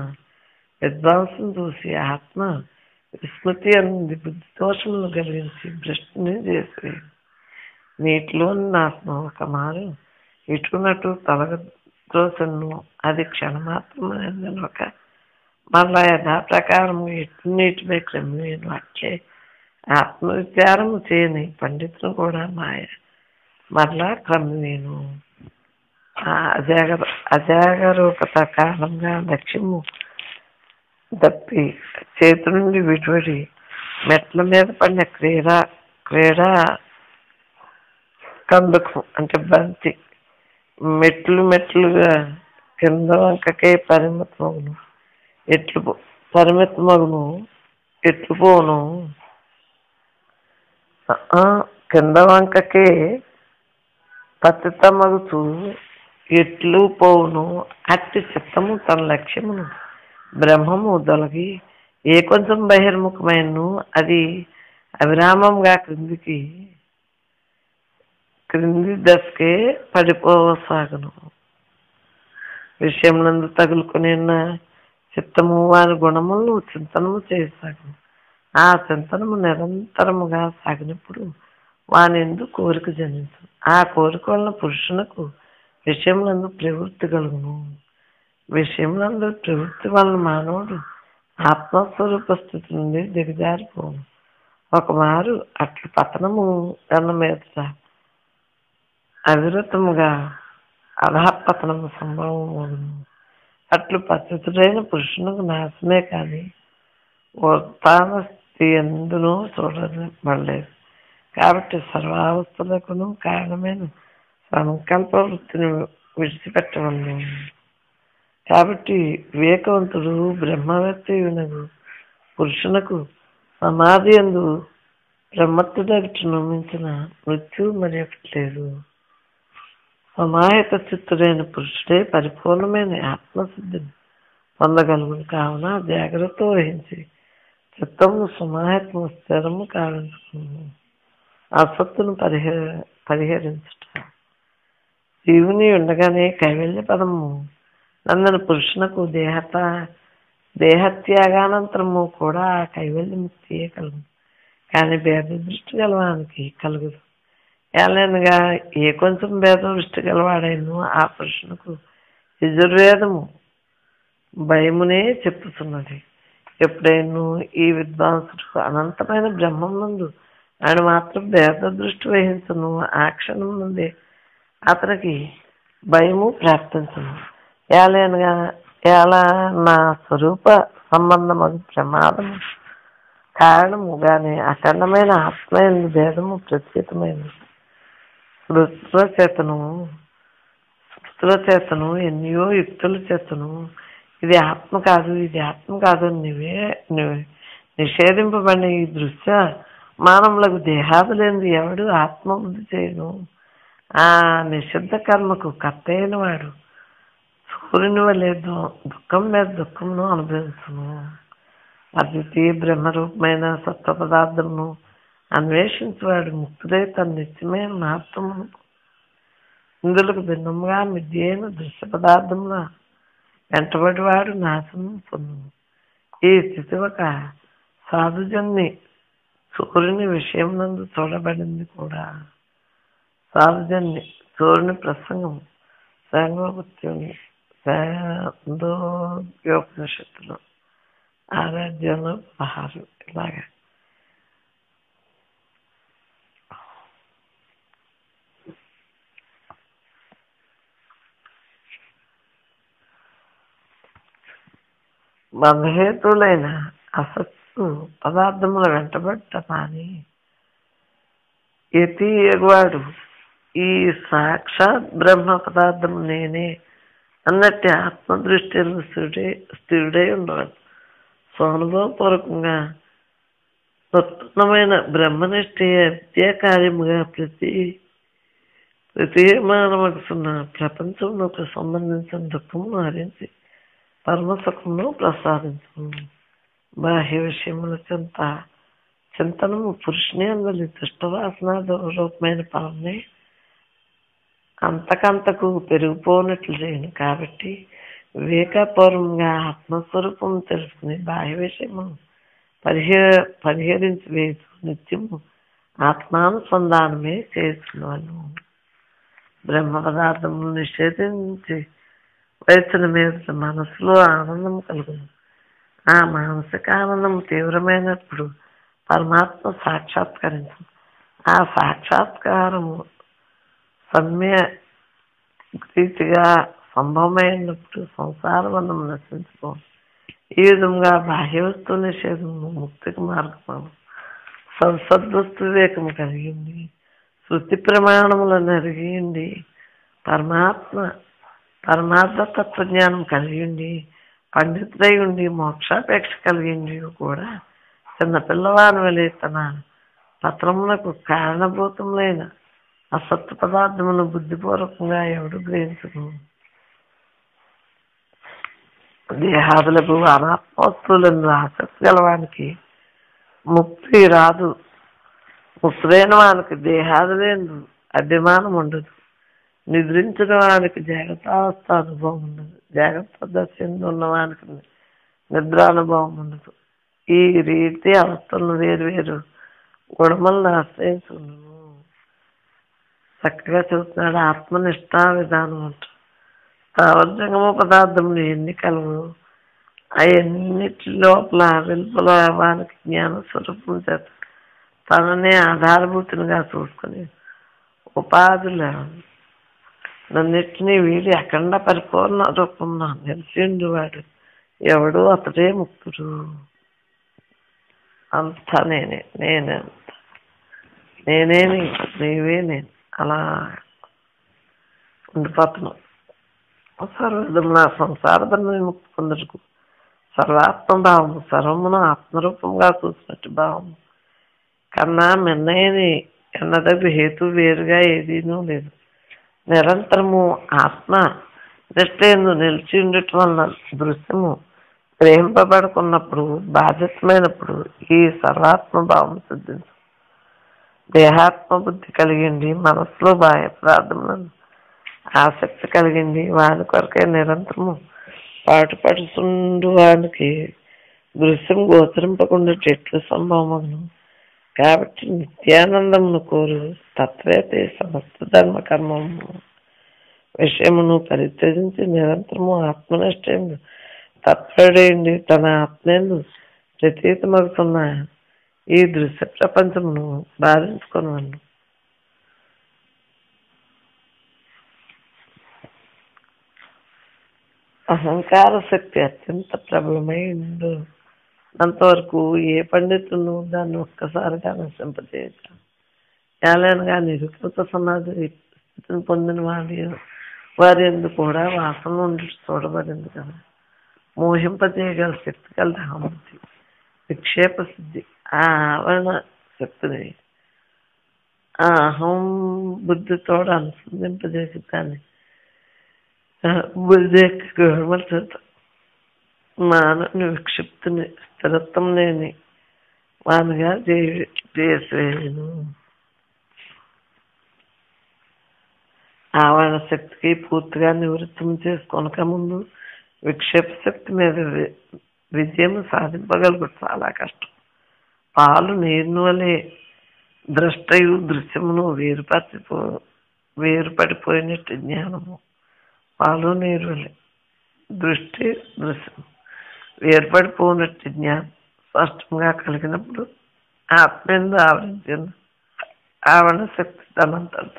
విద్వాంసం చూసి ఆత్మ విస్మృతి అనేది బుద్ధి దోషములను కలిగించి భ్రష్టుని చేసి నీటిలోని నాశనం ఒక మారు ఇటునటు తొలగద్రోసను. అది క్షణమాత్రమైన ఒక మళ్ళా యథాప్రకారము ఎటు నీటిపై క్రమేను. అట్లే ఆత్మవిచారము చేయని పండితులు కూడా మాయ మరలా క్రమేను. అజాగరూకత కారణంగా లక్ష్యము తప్పి చేతి నుండి విడివడి మెట్ల మీద పడిన క్రీడా కందుకు అంటే బంతి మెట్లుగా కింద వంకకే పరిమితమగును. ఎట్లు పోను కింద వంకకే పతితమగుతూ ఎట్లు పోవును. అట్టి చిత్తము తన లక్ష్యమును బ్రహ్మము దొలగి ఏ కొంచెం బహిర్ముఖమైన అది అవిరామంగా క్రింది దశకే పడిపోసాగును. విషయమునందు తగులుకుని చిత్తము వారి గుణములను చింతనము చేయసాగును. ఆ చింతనము నిరంతరముగా సాగినప్పుడు వానిందు కోరిక జనించు. ఆ కోరిక వలన పురుషునకు విషయములందు ప్రవృత్తి కలుగును. విషయములందు ప్రవృత్తి వలన మానవుడు ఆత్మస్వరూప స్థితి నుండి దిగజారిపోను. ఒకమారు అట్లు పతనము అన్న మీదట అవిరతముగా అధపతనము సంభవము. అట్లు పతితుడైన పురుషునకు నాశమే కానీ ఉత్థాన స్థితి ఎందునూ చూడబడలేదు. కాబట్టి సర్వావస్థలకును కారణమైన సంకల్ప వృత్తిని విడిచిపెట్టవలను. కాబట్టి వివేకవంతుడు బ్రహ్మవేత్తయునగు పురుషునకు సమాధి యందు బ్రహ్మత్తుడగుటను మించిన మృత్యు మరి ఒకటి లేదు. సమాహిత చిత్తుడైన పురుషుడే పరిపూర్ణమైన ఆత్మసిద్ధిని పొందగలుగును. కావున జాగ్రత్త వహించి చిత్తము సమాహితము స్థిరము కావించుకును. అసత్తును పరిహరించుట. జీవుని ఉండగానే కైవల్య పదము నందన పురుషునకు దేహత్యాగానంతరము కూడా కైవల్యముక్తియే కలుగు. కానీ భేద దృష్టి గలవానికి కలుగుదు. ఏలైనగా ఏ కొంచెం భేద దృష్టి గలవాడైను ఆ పురుషునకు యజుర్వేదము భయమునే చెప్పుతున్నది. ఎప్పుడైనా ఈ విద్వాంసుడు అనంతమైన బ్రహ్మం నందు ఆయన మాత్రం భేద దృష్టి వహించును. ఆ క్షణం నుండి అతనికి భయము ప్రాప్తించును. ఏలైనగా నా స్వరూప సంబంధము ప్రమాదము కారణము గాని అఖండమైన ఆత్మయందు భేదము ప్రత్యేకమైనది. స్మృతుల చేతను ఎన్నో యుక్తుల చేతను ఇది ఆత్మ కాదు, ఇది ఆత్మ కాదు నువ్వే నిషేధింపబడిన ఈ దృశ్య మానవులకు దేహాదు లేనిది ఎవడు ఆత్మబుద్ధి చేయను. ఆ నిషిద్ధ కర్మకు కర్త అయిన వాడు సూర్యుని వలె దుఃఖం మీద దుఃఖమును అనుభవించును. అద్వితీయ బ్రహ్మరూపమైన సత్వ పదార్థమును అన్వేషించేవాడు ముక్తుడై తన నిత్యమైన మహత్వమును ఇందులకు భిన్నముగా మిథ్యైన దృశ్య పదార్థముల వెంటబడివాడు నాశనం పొందును. ఈ స్థితి ఒక సాధుజన్ని సూర్యుని విషయం నందు చూడబడింది కూడా. సాధుజన్ని సూర్యుని ప్రసంగం ఉపనిషత్తులు ఆరాధ్యంలో 16 ఇలాగా. బంధహేతులైన అసత్తు పదార్థముల వెంటబడ్డ మాని యతి ఎగువాడు ఈ సాక్షాత్ బ్రహ్మ పదార్థము నేనే అన్నట్టు ఆత్మదృష్టిలో స్థిరుడై ఉండవాలి. స్వానుభవపూర్వకంగా ఉత్పన్నమైన బ్రహ్మనిష్ఠ విద్యా కార్యముగా ప్రతీయమానమగుతున్న ప్రపంచంలోకి సంబంధించిన దుఃఖమును హరించి పరమసుఖమును ప్రసాదించును. బాహ్య విషయముల చింతనము పురుషుని అందరి దుష్టవాసన రూపమైన ఫలాన్ని అంతకంతకు పెరిగిపోనట్లు చేయను. కాబట్టి వివేకపూర్వంగా ఆత్మస్వరూపం తెలుసుకుని బాహ్య విషయము పరిహరించి వేసు నిత్యము ఆత్మానుసంధానమే చేస్తున్నాను. బ్రహ్మ పదార్థమును నిషేధించి వేసిన మీద మనసులో ఆనందం కలుగును. ఆ మానసిక ఆనందం తీవ్రమైనప్పుడు పరమాత్మ సాక్షాత్కరించు. ఆ సాక్షాత్కారము సమ్యరీతిగా సంభవమైనప్పుడు సంసారబంధం నశించుకో. ఈ విధంగా బాహ్య వస్తు నిషేధము ముక్తికి మార్గము. సద్వస్తు వివేకము కలిగింది, శృతి ప్రమాణములను ఎరిగింది, పరమార్థ తత్వజ్ఞానం కలిగింది, పండితుడై ఉండి మోక్షాపేక్ష కలిగింది కూడా చిన్నపిల్లవాని వలె తన పత్రములకు కారణభూతములైన అసత్తు పదార్థమును బుద్ధిపూర్వకంగా ఎవడు గ్రహించును. దేహాదులకు అనాత్మ వస్తువులను ఆసక్తి గలవానికి ముక్తి రాదు. ముక్తులైన వానికి దేహాదులేందు అభిమానం ఉండదు. నిద్రించిన వానికి జాగ్రత్తావస్థ అనుభవం ఉండదు. జాగ్రత్త దశ ఉన్నవానికి నిద్రానుభవం ఉండదు. ఈ రీతి అవస్థలను వేరు గుణములను ఆశ్రయించును. చక్కగా చెబుతున్నాడు. ఆత్మనిష్టా విధానం అంట. స్థావరజంగమ పదార్థములు ఎన్ని కలవు అవన్నిటి లోపల వెలుపల వానికి జ్ఞాన స్వరూపం చేత తననే ఆధారభూతునిగా చూసుకుని ఉపాధులన్నిటినీ వీడి అఖండ పరిపూర్ణ రూపంలో నిలిచిండువాడు ఎవడు అతడే ముక్తుడు. అంతా నేనే నీవే నేను అలా ఉండిపోతున్నాం. సర్వవిధముల సంసారధర్మ విముక్తి పొందుటకు సర్వాత్మభావము సర్వమును ఆత్మరూపంగా చూసినట్టు భావము కన్నా మిన్నయని ఎన్నదగు హేతు వేరుగా ఏదీనూ లేదు. నిరంతరము ఆత్మ నిష్ఠయందు నిలిచి ఉండటం వలన దృశ్యము గ్రహింపబడుకున్నప్పుడు బాధ్యతమైనప్పుడు ఈ సర్వాత్మభావం సిద్ధించు. దేహాత్మ బుద్ధి కలిగింది మనసులో బాహ్య ప్రార్థనలను ఆసక్తి కలిగింది వాని కొరకే నిరంతరము పాటుపడుతుండు వానికి దృశ్యం గోచరింపకుండా ఎట్లు సంభవమగును. కాబట్టి నిత్యానందమును కోరు తత్వేత సమస్త ధర్మ కర్మము విషయమును పరిత్యజించి నిరంతరము ఆత్మనిష్టందు తత్పరుడైండి తన ఆత్మేందు ప్రతీతమగుతున్న ఈ దృశ్య ప్రపంచమును బాధించుకున్నాను. అహంకార శక్తి అత్యంత ప్రబలమై ఉండు అంతవరకు ఏ పండితులను దాన్ని ఒక్కసారిగా నశింపచేయటం ఏలైనగా నిరుకృత సమాధి స్థితిని పొందిన వారి ఎందుకు కూడా వాసన నుండి చూడబడింది కదా. మోహింపజేయగల శక్తి కల అహంబుద్ధి విక్షేప సిద్ధి ఆ ఆవరణ శక్తిని ఆ అహం బుద్ధితో అనుసంధింపజేసి దాన్ని బుద్ధి గౌరవలతో మానవుని విక్షిప్తిని స్థిరత్వం లేని వానిగా చేసేను. ఆవరణ శక్తికి పూర్తిగా నివృత్తం చేసుకోనక ముందు విక్షేప శక్తి మీద విజయం సాధింపగలుగుట చాలా కష్టం. పాలు నీరును వలె ద్రష్టయు దృశ్యమును వేరుపడిపోయినట్టు జ్ఞానము పాలు నీరు వలె దృష్టి దృశ్యం వేరుపడిపోయినట్టు జ్ఞానం స్పష్టంగా కలిగినప్పుడు ఆత్మేందు ఆవరించిన ఆవరణ శక్తి తనంతట